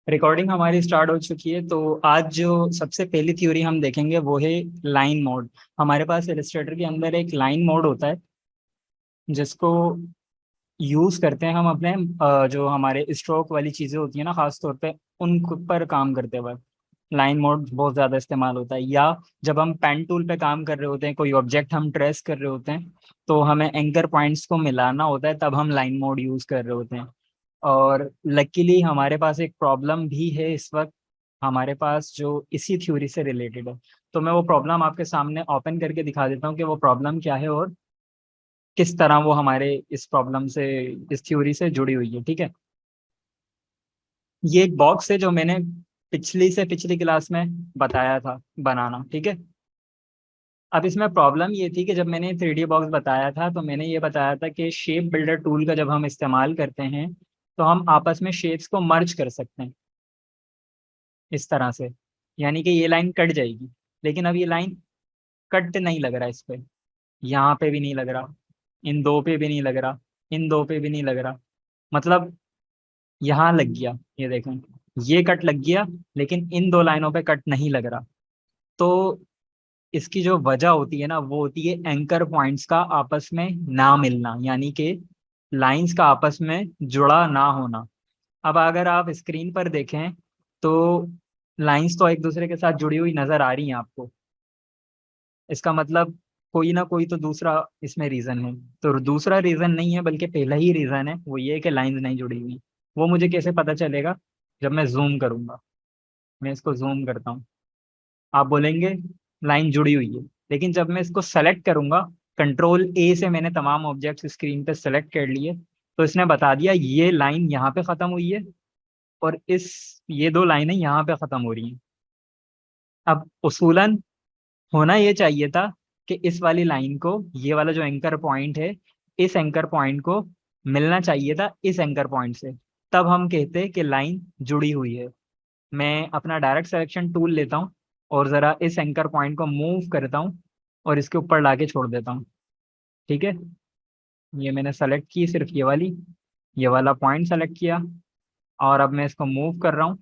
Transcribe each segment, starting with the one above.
Recording हमारी start हो चुकी है। तो आज जो सबसे पहली थ्योरी हम देखेंगे वो है लाइन मोड। हमारे पास इलस्ट्रेटर के अंदर एक लाइन मोड होता है जिसको यूज करते हैं हम अपने जो हमारे स्ट्रोक वाली चीजें होती है ना, खास तौर पे उन पर काम करते वक्त लाइन मोड बहुत ज्यादा इस्तेमाल होता है। या जब हम पेन टूल पे काम कर रहे होते हैं, कोई ऑब्जेक्ट हम ट्रेस कर रहे होते हैं, तो हमें एंकर पॉइंट्स को मिलाना होता है, तब हम लाइन मोड यूज कर रहे होते हैं। और लकीली हमारे पास एक प्रॉब्लम भी है इस वक्त हमारे पास जो इसी थ्योरी से रिलेटेड है। तो मैं वो प्रॉब्लम आपके सामने ओपन करके दिखा देता हूँ कि वो प्रॉब्लम क्या है और किस तरह वो हमारे इस प्रॉब्लम से, इस थ्योरी से जुड़ी हुई है। ठीक है, ये एक बॉक्स है जो मैंने पिछली से पिछली क्लास में बताया था बनाना। ठीक है, अब इसमें प्रॉब्लम ये थी कि जब मैंने 3D बॉक्स बताया था तो मैंने ये बताया था कि शेप बिल्डर टूल का जब हम इस्तेमाल करते हैं तो हम आपस में शेप्स को मर्ज कर सकते हैं इस तरह से। यानी कि ये लाइन कट जाएगी, लेकिन अब ये लाइन कट नहीं लग रहा इस पे, यहाँ पे भी नहीं लग रहा, इन दो पे भी नहीं लग रहा, इन दो पे भी नहीं लग रहा। मतलब यहाँ लग गया, ये देखें, ये कट लग गया, लेकिन इन दो लाइनों पे कट नहीं लग रहा। तो इसकी जो वजह होती है ना, वो होती है एंकर पॉइंट्स का आपस में ना मिलना, यानी कि लाइंस का आपस में जुड़ा ना होना। अब अगर आप स्क्रीन पर देखें तो लाइंस तो एक दूसरे के साथ जुड़ी हुई नजर आ रही हैं आपको। इसका मतलब कोई ना कोई तो दूसरा इसमें रीजन है। तो दूसरा रीजन नहीं है बल्कि पहला ही रीजन है, वो ये है कि लाइंस नहीं जुड़ी हुई। वो मुझे कैसे पता चलेगा? जब मैं जूम करूंगा। मैं इसको जूम करता हूँ, आप बोलेंगे लाइन जुड़ी हुई है, लेकिन जब मैं इसको सेलेक्ट करूंगा, कंट्रोल ए से मैंने तमाम ऑब्जेक्ट्स स्क्रीन पे सेलेक्ट कर लिए, तो इसने बता दिया ये लाइन यहाँ पे खत्म हुई है और इस ये दो लाइनें यहाँ पे खत्म हो रही हैं। अब उसूलन होना ये चाहिए था कि इस वाली लाइन को, ये वाला जो एंकर पॉइंट है, इस एंकर पॉइंट को मिलना चाहिए था इस एंकर पॉइंट से, तब हम कहते कि लाइन जुड़ी हुई है। मैं अपना डायरेक्ट सिलेक्शन टूल लेता हूँ और ज़रा इस एंकर पॉइंट को मूव करता हूँ और इसके ऊपर लाके छोड़ देता हूँ। ठीक है, ये मैंने सेलेक्ट की, सिर्फ ये वाला पॉइंट सेलेक्ट किया, और अब मैं इसको मूव कर रहा हूँ।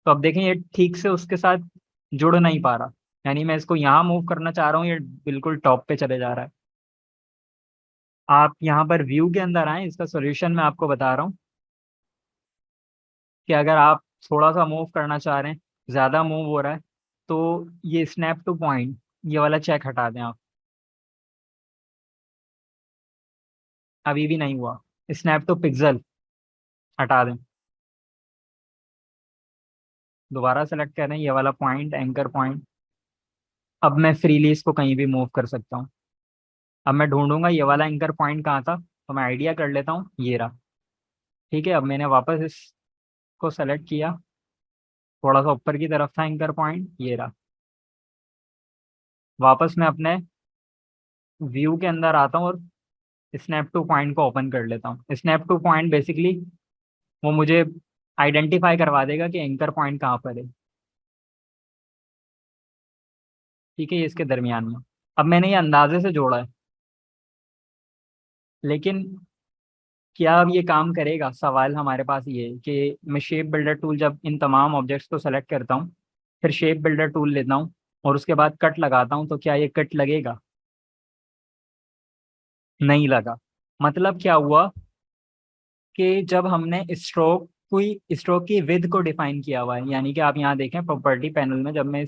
तो अब देखें ये ठीक से उसके साथ जुड़ नहीं पा रहा। यानी मैं इसको यहाँ मूव करना चाह रहा हूँ, ये बिल्कुल टॉप पे चले जा रहा है। आप यहाँ पर व्यू के अंदर आए, इसका सॉल्यूशन मैं आपको बता रहा हूँ कि अगर आप थोड़ा सा मूव करना चाह रहे हैं, ज़्यादा मूव हो रहा है, तो ये स्नैप टू पॉइंट, ये वाला चेक हटा दें आप। अभी भी नहीं हुआ। स्नैप टू पिक्सल हटा दें, दोबारा सेलेक्ट करें ये वाला पॉइंट, एंकर पॉइंट। अब मैं फ्रीली इसको कहीं भी मूव कर सकता हूँ। अब मैं ढूंढूंगा ये वाला एंकर पॉइंट कहाँ था, तो मैं आइडिया कर लेता हूँ, ये रहा। ठीक है, अब मैंने वापस इसको सेलेक्ट किया, थोड़ा सा ऊपर की तरफ था एंकर पॉइंट, ये रहा। वापस मैं अपने व्यू के अंदर आता हूँ और स्नैप टू पॉइंट को ओपन कर लेता हूँ। स्नैप टू पॉइंट बेसिकली वो मुझे आइडेंटिफाई करवा देगा कि एंकर पॉइंट कहाँ पर है। ठीक है, ये इसके दरमियान में। अब मैंने ये अंदाजे से जोड़ा है, लेकिन क्या अब ये काम करेगा? सवाल हमारे पास ये है कि मैं शेप बिल्डर टूल जब इन तमाम ऑब्जेक्ट्स को सेलेक्ट करता हूँ, फिर शेप बिल्डर टूल लेता हूँ और उसके बाद कट लगाता हूँ, तो क्या ये कट लगेगा? नहीं लगा। मतलब क्या हुआ कि जब हमने स्ट्रोक की विड्थ को डिफाइन किया हुआ है, यानी कि आप यहाँ देखें प्रॉपर्टी पैनल में, जब मैं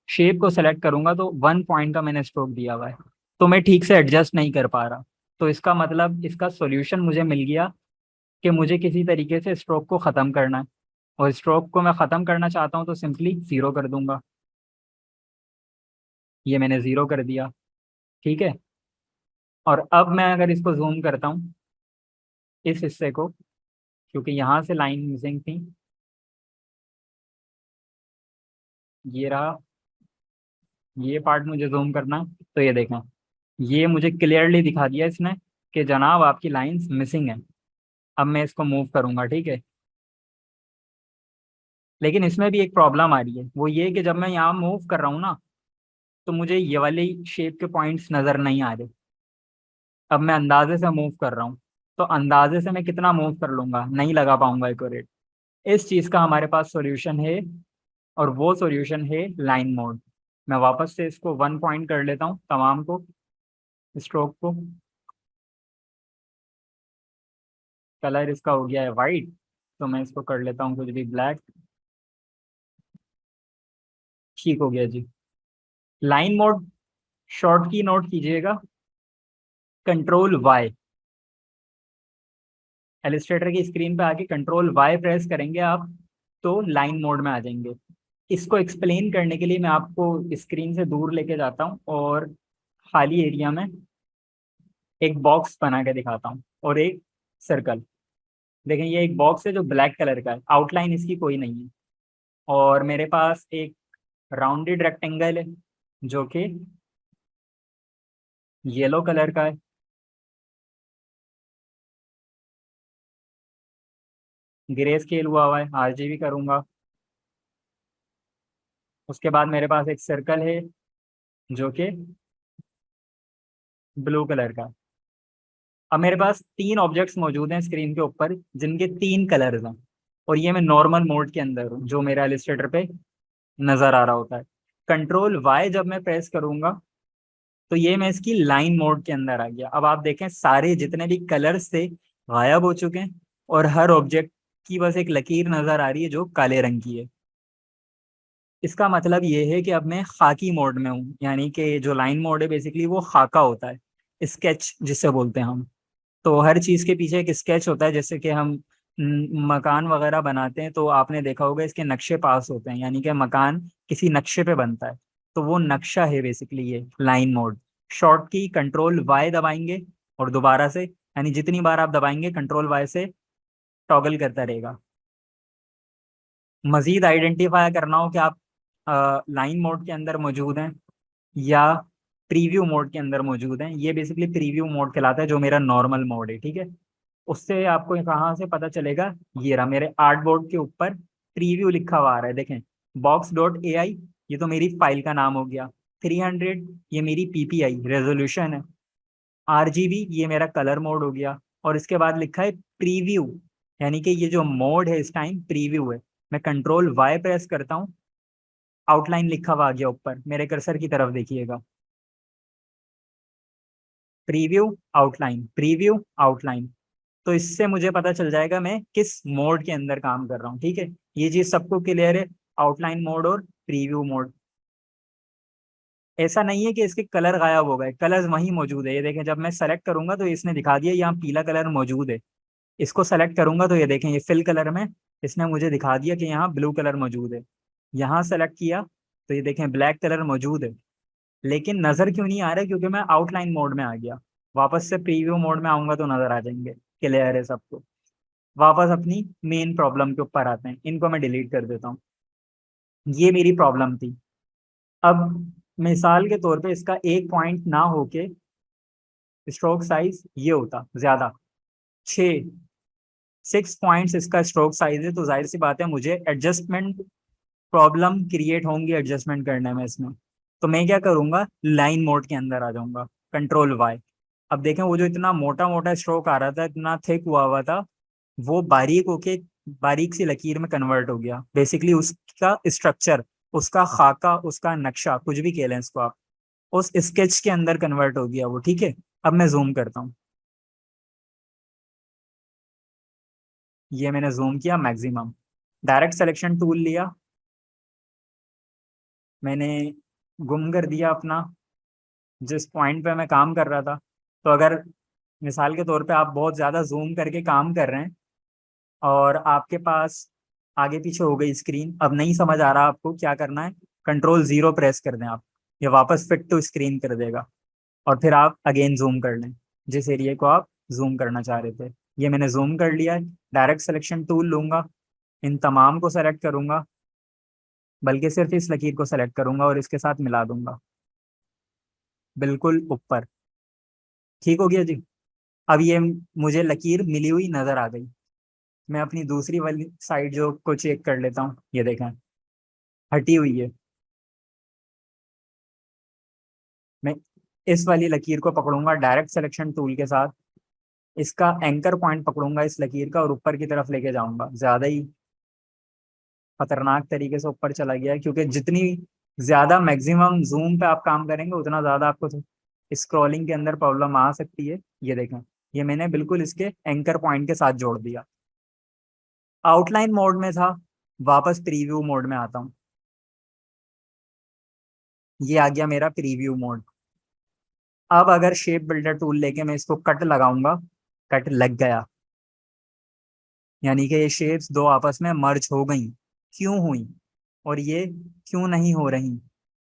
शेप को सेलेक्ट करूंगा तो 1 पॉइंट का मैंने स्ट्रोक दिया हुआ है, तो मैं ठीक से एडजस्ट नहीं कर पा रहा। तो इसका मतलब इसका सॉल्यूशन मुझे मिल गया कि मुझे किसी तरीके से स्ट्रोक को ख़त्म करना है, और स्ट्रोक को मैं ख़त्म करना चाहता हूँ तो सिंपली ज़ीरो कर दूंगा। ये मैंने ज़ीरो कर दिया। ठीक है, और अब मैं अगर इसको जूम करता हूँ, इस हिस्से को, क्योंकि यहाँ से लाइन मिसिंग थी, ये रहा, ये पार्ट मुझे जूम करना है, तो ये देखें, ये मुझे क्लियरली दिखा दिया इसने कि जनाब आपकी लाइंस मिसिंग है। अब मैं इसको मूव करूंगा, ठीक है, लेकिन इसमें भी एक प्रॉब्लम आ रही है, वो ये कि जब मैं यहाँ मूव कर रहा हूँ ना, तो मुझे ये वाले शेप के पॉइंट्स नज़र नहीं आ रहे। अब मैं अंदाजे से मूव कर रहा हूँ, तो अंदाजे से मैं कितना मूव कर लूंगा, नहीं लगा पाऊंगा एक्यूरेट। इस चीज का हमारे पास सॉल्यूशन है, और वो सॉल्यूशन है लाइन मोड। मैं वापस से इसको 1 पॉइंट कर लेता हूँ तमाम को, स्ट्रोक को। कलर इसका हो गया है वाइट, तो मैं इसको कर लेता हूँ कुछ भी ब्लैक। ठीक हो गया जी। लाइन मोड शॉर्ट की नोट कीजिएगा, कंट्रोल वाई। एलिस्ट्रेटर की स्क्रीन पे आके कंट्रोल वाई प्रेस करेंगे आप, तो लाइन मोड में आ जाएंगे। इसको एक्सप्लेन करने के लिए मैं आपको स्क्रीन से दूर लेके जाता हूँ और खाली एरिया में एक बॉक्स बना के दिखाता हूँ और एक सर्कल। देखें, ये एक बॉक्स है जो ब्लैक कलर का है, आउटलाइन इसकी कोई नहीं है। और मेरे पास एक राउंडेड रेक्टेंगल है जो कि येलो कलर का है। ग्रे स्केल हुआ है, आरजीबी करूंगा। उसके बाद मेरे पास एक सर्कल है जो कि ब्लू कलर का। अब मेरे पास 3 ऑब्जेक्ट्स मौजूद हैं स्क्रीन के ऊपर जिनके 3 कलर्स हैं, और ये मैं नॉर्मल मोड के अंदर हूँ जो मेरा इलस्ट्रेटर पे नजर आ रहा होता है। कंट्रोल वाई जब मैं प्रेस करूंगा तो ये मैं इसकी लाइन मोड के अंदर आ गया। अब आप देखें, सारे जितने भी कलर्स थे गायब हो चुके हैं, और हर ऑब्जेक्ट की बस एक लकीर नजर आ रही है जो काले रंग की है। इसका मतलब ये है कि अब मैं खाकी मोड में हूँ, यानी कि जो लाइन मोड है बेसिकली वो खाका होता है, स्केच जिसे बोलते हैं हम। तो हर चीज के पीछे एक स्केच होता है, जैसे कि हम मकान वगैरह बनाते हैं तो आपने देखा होगा इसके नक्शे पास होते हैं, यानी कि मकान किसी नक्शे पे बनता है। तो वो नक्शा है बेसिकली ये लाइन मोड। शॉर्ट की कंट्रोल वाई दबाएंगे और दोबारा से, यानी जितनी बार आप दबाएंगे कंट्रोल वाई से टॉगल करता रहेगा। मजीद आइडेंटिफाई करना हो कि आप लाइन मोड के अंदर मौजूद हैं या प्रीव्यू मोड के अंदर मौजूद हैं, ये बेसिकली प्रीव्यू मोड कहलाता है जो मेरा नॉर्मल मोड है, ठीक है। उससे आपको कहाँ से पता चलेगा, ये रहा मेरे आर्ट बोर्ड के ऊपर प्रीव्यू लिखा हुआ आ रहा है, देखें। बॉक्स डॉट ए आई, ये तो मेरी फाइल का नाम हो गया। 300, ये मेरी पीपीआई रेजोल्यूशन है। आरजीबी, ये मेरा कलर मोड हो गया। और इसके बाद लिखा है प्रीव्यू, यानी कि ये जो मोड है इस टाइम प्रीव्यू है। मैं कंट्रोल वाई प्रेस करता हूँ, आउटलाइन लिखा हुआ आ गया ऊपर, मेरे कर्सर की तरफ देखिएगा। Preview outline, preview outline. तो इससे मुझे पता चल जाएगा मैं किस मोड के अंदर काम कर रहा हूँ, ठीक है। ये चीज सबको क्लियर है, आउटलाइन मोड और प्रीव्यू मोड। ऐसा नहीं है कि इसके कलर गायब हो गए, कलर्स वहीं मौजूद है। ये देखें, जब मैं सेलेक्ट करूंगा तो इसने दिखा दिया यहाँ पीला कलर मौजूद है। इसको सेलेक्ट करूंगा तो ये देखें, ये फिल कलर में इसने मुझे दिखा दिया कि यहाँ ब्लू कलर मौजूद है। यहाँ सेलेक्ट किया तो ये देखें ब्लैक कलर मौजूद है। लेकिन नजर क्यों नहीं आ रहा है, क्योंकि मैं आउटलाइन मोड में आ गया। वापस से प्रीव्यू मोड में आऊंगा तो नजर आ जाएंगे, क्लियर है सबको। वापस अपनी मेन प्रॉब्लम के ऊपर आते हैं, इनको मैं डिलीट कर देता हूँ। ये मेरी प्रॉब्लम थी। अब मिसाल के तौर पे इसका एक पॉइंट ना होके स्ट्रोक साइज ये होता ज्यादा, 6 6 पॉइंट्स इसका स्ट्रोक साइज है, तो जाहिर सी बात है मुझे एडजस्टमेंट प्रॉब्लम क्रिएट होंगी एडजस्टमेंट करने में इसमें। तो मैं क्या करूंगा, लाइन मोड के अंदर आ जाऊंगा, कंट्रोल वाई। अब देखें, वो जो इतना मोटा मोटा स्ट्रोक आ रहा था, इतना थिक हुआ था, वो बारीक होके बारीक सी लकीर में कन्वर्ट हो गया। बेसिकली उसका स्ट्रक्चर, उसका खाका, उसका नक्शा, कुछ भी कह लें इसको आप, उस स्केच के अंदर कन्वर्ट हो गया वो, ठीक है। अब मैं जूम करता हूँ, ये मैंने जूम किया मैक्सिमम। डायरेक्ट सिलेक्शन टूल लिया, मैंने गुम कर दिया अपना जिस पॉइंट पे मैं काम कर रहा था। तो अगर मिसाल के तौर पे आप बहुत ज़्यादा जूम करके काम कर रहे हैं और आपके पास आगे पीछे हो गई स्क्रीन, अब नहीं समझ आ रहा आपको क्या करना है, कंट्रोल 0 प्रेस कर दें आप, ये वापस फिट टू स्क्रीन कर देगा। और फिर आप अगेन जूम कर लें जिस एरिया को आप जूम करना चाह रहे थे। ये मैंने जूम कर लिया है। डायरेक्ट सिलेक्शन टूल लूंगा, इन तमाम को सेलेक्ट करूंगा, बल्कि सिर्फ इस लकीर को सेलेक्ट करूंगा और इसके साथ मिला दूंगा बिल्कुल ऊपर। ठीक हो गया जी। अब ये मुझे लकीर मिली हुई नजर आ गई। मैं अपनी दूसरी वाली साइड जो को चेक कर लेता हूँ, ये देखें हटी हुई है। मैं इस वाली लकीर को पकड़ूंगा डायरेक्ट सिलेक्शन टूल के साथ, इसका एंकर पॉइंट पकड़ूंगा इस लकीर का और ऊपर की तरफ लेके जाऊंगा, ज्यादा ही खतरनाक तरीके से ऊपर चला गया है, क्योंकि जितनी ज्यादा मैक्सिमम जूम पे आप काम करेंगे उतना ज्यादा आपको स्क्रॉलिंग के अंदर प्रॉब्लम आ सकती है। ये देखें, ये मैंने बिल्कुल इसके एंकर पॉइंट के साथ जोड़ दिया। आउटलाइन मोड में था, वापस प्रीव्यू मोड में आता हूँ। ये आ गया मेरा प्रीव्यू मोड। अब अगर शेप बिल्डर टूल लेके मैं इसको कट लगाऊंगा, कट लग गया, यानी कि ये शेप्स दो आपस में मर्ज हो गई। क्यों हुई और ये क्यों नहीं हो रही?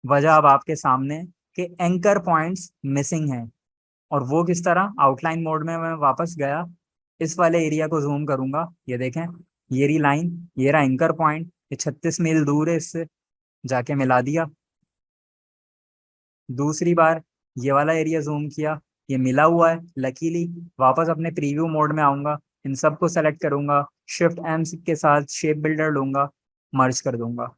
वजह अब आपके सामने, कि एंकर पॉइंट्स मिसिंग हैं। और वो किस तरह? आउटलाइन मोड में मैं वापस गया, इस वाले एरिया को जूम करूंगा, ये देखें, ये रही लाइन, ये रहा एंकर पॉइंट, ये 36 मील दूर है इससे, जाके मिला दिया। दूसरी बार ये वाला एरिया जूम किया, ये मिला हुआ है लकीली। वापस अपने प्रीव्यू मोड में आऊंगा, इन सबको सेलेक्ट करूंगा, शिफ्ट एम के साथ शेप बिल्डर लूंगा, मर्ज कर दूंगा।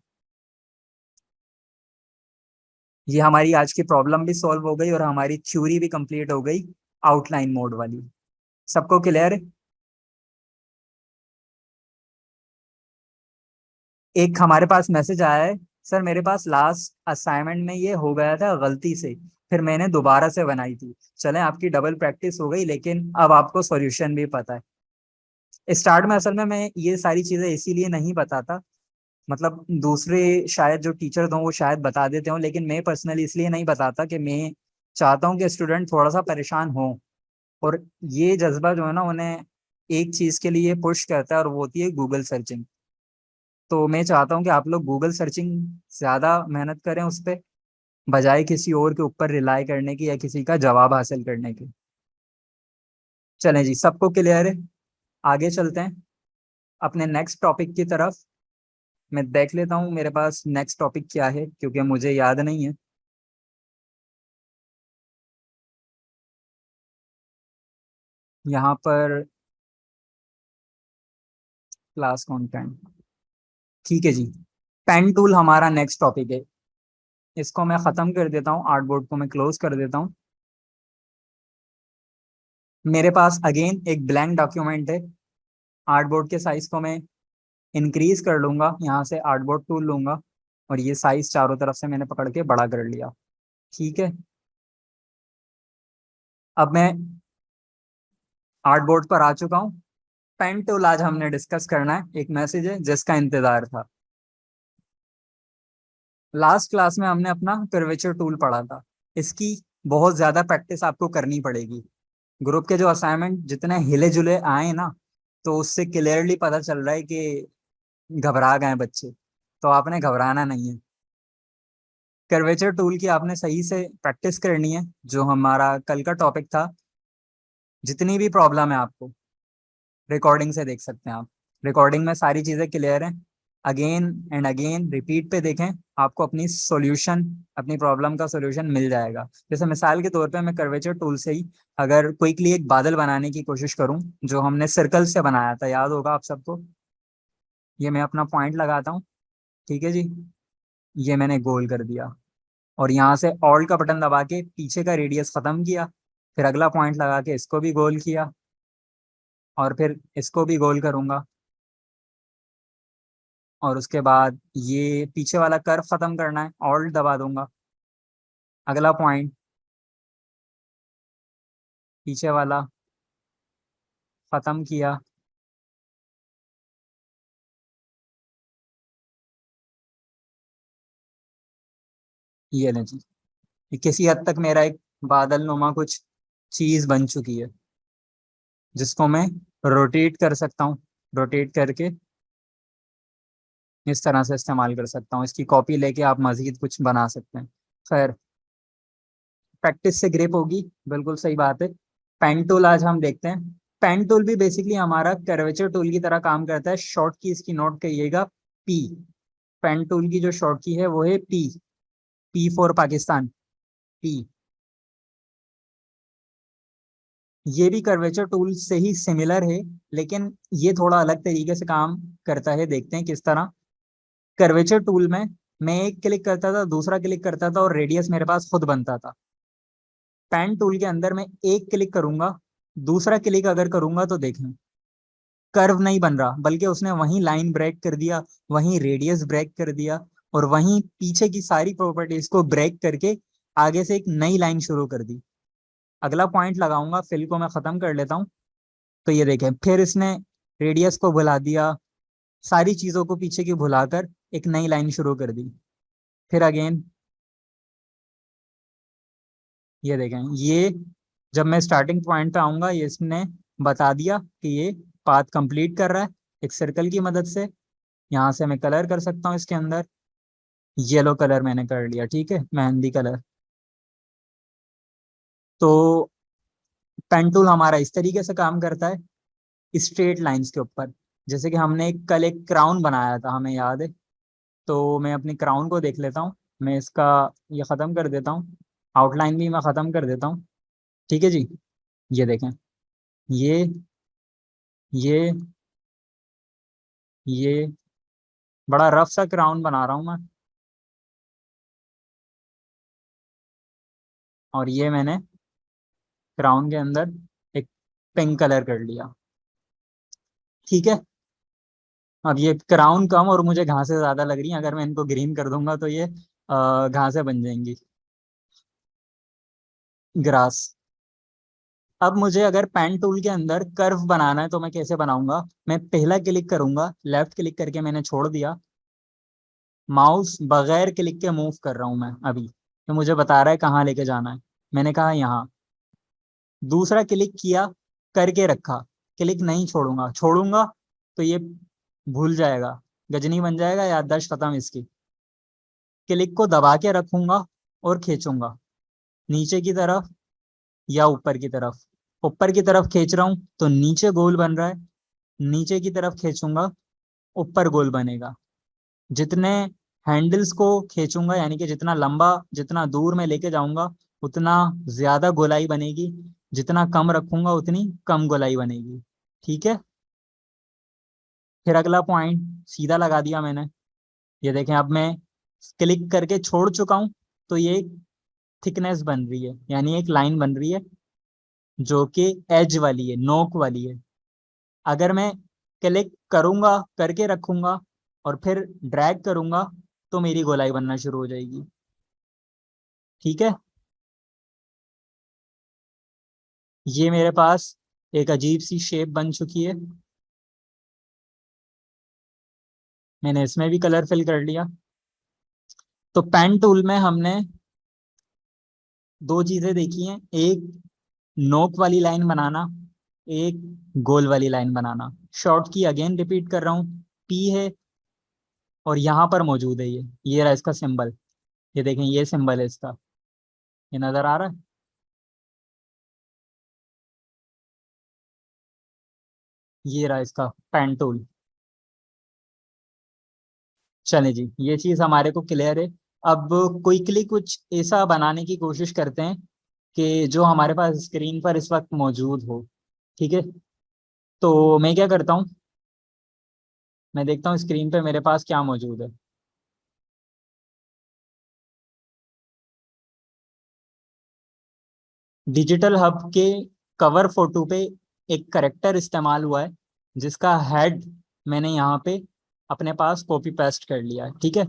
ये हमारी आज की प्रॉब्लम भी सॉल्व हो गई और हमारी थ्योरी भी कंप्लीट हो गई आउटलाइन मोड वाली। सबको क्लियर है? एक हमारे पास मैसेज आया है, सर मेरे पास लास्ट असाइनमेंट में ये हो गया था गलती से, फिर मैंने दोबारा से बनाई थी। चलें, आपकी डबल प्रैक्टिस हो गई, लेकिन अब आपको सॉल्यूशन भी पता है। स्टार्ट में असल में मैं ये सारी चीजें इसीलिए नहीं बताता, मतलब दूसरे शायद जो टीचर हों वो शायद बता देते हों, लेकिन मैं पर्सनली इसलिए नहीं बताता कि मैं चाहता हूँ कि स्टूडेंट थोड़ा सा परेशान हो। और ये जज्बा जो है ना, उन्हें एक चीज के लिए पुश करता है, और वो होती है गूगल सर्चिंग। तो मैं चाहता हूँ कि आप लोग गूगल सर्चिंग ज्यादा मेहनत करें उस पर, बजाय किसी और के ऊपर रिलाई करने की या किसी का जवाब हासिल करने की। चलें जी, सबको क्लियर है? आगे चलते हैं अपने नेक्स्ट टॉपिक की तरफ। मैं देख लेता हूँ मेरे पास नेक्स्ट टॉपिक क्या है, क्योंकि मुझे याद नहीं है। यहाँ पर क्लास कंटेंट, ठीक है जी। पेन टूल हमारा नेक्स्ट टॉपिक है। इसको मैं खत्म कर देता हूँ, आर्ट बोर्ड को मैं क्लोज कर देता हूँ। मेरे पास अगेन एक ब्लैंक डॉक्यूमेंट है। आर्ट बोर्ड के साइज को मैं इंक्रीज कर लूंगा, यहाँ से आर्ट बोर्ड टूल लूंगा, और ये साइज चारों तरफ से मैंने पकड़ के बड़ा कर लिया। ठीक है, अब मैं आर्ट बोर्ड पर आ चुका हूँ। पेन टूल आज हमने डिस्कस करना है, एक मैसेज है जिसका इंतजार था। लास्ट क्लास में हमने अपना कर्वेचर टूल पढ़ा था। इसकी बहुत ज्यादा प्रैक्टिस आपको करनी पड़ेगी। ग्रुप के जो असाइनमेंट जितने हिले जुले आए ना, तो उससे क्लियरली पता चल रहा है कि घबरा गए बच्चे। तो आपने घबराना नहीं है। कर्वेचर टूल की आपने सही से प्रैक्टिस करनी है, जो हमारा कल का टॉपिक था। जितनी भी प्रॉब्लम है आपको, रिकॉर्डिंग से देख सकते हैं आप। रिकॉर्डिंग में सारी चीज़ें क्लियर हैं। अगेन एंड अगेन रिपीट पे देखें, आपको अपनी सॉल्यूशन, अपनी प्रॉब्लम का सॉल्यूशन मिल जाएगा। जैसे मिसाल के तौर पे मैं कर्वेचर टूल से ही अगर क्विकली एक बादल बनाने की कोशिश करूं, जो हमने सर्कल से बनाया था, याद होगा आप सबको। ये मैं अपना पॉइंट लगाता हूँ, ठीक है जी। ये मैंने गोल कर दिया, और यहाँ से ऑल्ट का बटन दबा के पीछे का रेडियस खत्म किया। फिर अगला पॉइंट लगा के इसको भी गोल किया, और फिर इसको भी गोल करूंगा। और उसके बाद ये पीछे वाला कर्व खत्म करना है, ऑल्ट दबा दूंगा। अगला पॉइंट, पीछे वाला खत्म किया। ये नहीं जी, ये किसी हद तक मेरा एक बादल नुमा कुछ चीज बन चुकी है, जिसको मैं रोटेट कर सकता हूँ। रोटेट करके इस तरह से इस्तेमाल कर सकता हूँ। इसकी कॉपी लेके आप मजीद कुछ बना सकते हैं। खैर, प्रैक्टिस से ग्रिप होगी, बिल्कुल सही बात है। पेन टूल आज हम देखते हैं। पेन टूल भी बेसिकली हमारा कर्वेचर टूल की तरह काम करता है। शॉर्ट की इसकी नोट करिएगा, पी। पेन टूल की जो शॉर्ट की है वो है P. P for Pakistan, P. ये भी कर्वेचर टूल से ही सिमिलर है, लेकिन ये थोड़ा अलग तरीके से काम करता है। देखते हैं किस तरह। कर्वेचर टूल में मैं एक क्लिक करता था, दूसरा क्लिक करता था, और रेडियस मेरे पास खुद बनता था। पेन टूल के अंदर मैं एक क्लिक करूंगा, दूसरा क्लिक अगर करूंगा तो देखें, कर्व नहीं बन रहा, बल्कि उसने वहीं लाइन ब्रेक कर दिया, वहीं रेडियस ब्रेक कर दिया, और वहीं पीछे की सारी प्रॉपर्टीज को ब्रेक करके आगे से एक नई लाइन शुरू कर दी। अगला पॉइंट लगाऊंगा, फिल को मैं खत्म कर लेता हूँ। तो ये देखें, फिर इसने रेडियस को भुला दिया, सारी चीजों को पीछे की भुलाकर एक नई लाइन शुरू कर दी। फिर अगेन ये देखें, ये जब मैं स्टार्टिंग पॉइंट पे आऊंगा, ये इसने बता दिया कि ये पाथ कंप्लीट कर रहा है एक सर्कल की मदद से। यहाँ से मैं कलर कर सकता हूँ इसके अंदर, येलो कलर मैंने कर लिया, ठीक है, मेहंदी कलर। तो पेन टूल हमारा इस तरीके से काम करता है, स्ट्रेट लाइंस के ऊपर। जैसे कि हमने कल एक क्राउन बनाया था, हमें याद है। तो मैं अपनी क्राउन को देख लेता हूँ, मैं इसका ये ख़त्म कर देता हूँ, आउटलाइन भी मैं ख़त्म कर देता हूँ, ठीक है जी। ये देखें, ये ये ये बड़ा रफ सा क्राउन बना रहा हूँ मैं, और ये मैंने क्राउन के अंदर एक पिंक कलर कर लिया, ठीक है। अब ये क्राउन कम और मुझे घासें ज़्यादा लग रही हैं, अगर मैं इनको ग्रीन कर दूंगा तो ये घासें बन जाएंगी, ग्रास। अब मुझे अगर पेन टूल के अंदर कर्व बनाना है तो मैं कैसे बनाऊंगा? मैं पहला क्लिक करूंगा, लेफ्ट क्लिक करके मैंने छोड़ दिया, माउस बगैर क्लिक के मूव कर रहा हूं मैं अभी, तो मुझे बता रहा है कहाँ लेके जाना है। मैंने कहा यहाँ। दूसरा क्लिक किया, करके रखा, क्लिक नहीं छोड़ूंगा, छोड़ूंगा तो ये भूल जाएगा, गजनी बन जाएगा, याददाश्त खत्म इसकी। क्लिक को दबा के रखूंगा और खींचूंगा नीचे की तरफ या ऊपर की तरफ। ऊपर की तरफ खींच रहा हूं तो नीचे गोल बन रहा है, नीचे की तरफ खींचूंगा, ऊपर गोल बनेगा। जितने हैंडल्स को खींचूंगा, यानी कि जितना लंबा, जितना दूर मैं लेके जाऊंगा, उतना ज्यादा गोलाई बनेगी। जितना कम रखूंगा उतनी कम गोलाई बनेगी, ठीक है। फिर अगला पॉइंट सीधा लगा दिया मैंने। ये देखें, अब मैं क्लिक करके छोड़ चुका हूं, तो ये एक थिकनेस बन रही है, यानी एक लाइन बन रही है जो कि एज वाली है, नोक वाली है। अगर मैं क्लिक करूंगा, करके रखूंगा और फिर ड्रैग करूंगा, तो मेरी गोलाई बनना शुरू हो जाएगी, ठीक है। ये मेरे पास एक अजीब सी शेप बन चुकी है, मैंने इसमें भी कलर फिल कर लिया। तो पेन टूल में हमने दो चीजें देखी हैं, एक नोक वाली लाइन बनाना, एक गोल वाली लाइन बनाना। शॉर्ट की अगेन रिपीट कर रहा हूँ, पी है और यहाँ पर मौजूद है ये रहा इसका सिंबल। ये देखें, ये सिंबल है इसका, ये नजर आ रहा है। ये रहा इसका पेन टूल। चले जी, ये चीज हमारे को क्लियर है। अब क्विकली कुछ ऐसा बनाने की कोशिश करते हैं कि जो हमारे पास स्क्रीन पर इस वक्त मौजूद हो, ठीक है। तो मैं क्या करता हूँ, मैं देखता हूँ स्क्रीन पे मेरे पास क्या मौजूद है। डिजिटल हब के कवर फोटो पे एक करेक्टर इस्तेमाल हुआ है, जिसका हेड मैंने यहाँ पे अपने पास कॉपी पेस्ट कर लिया है, ठीक है।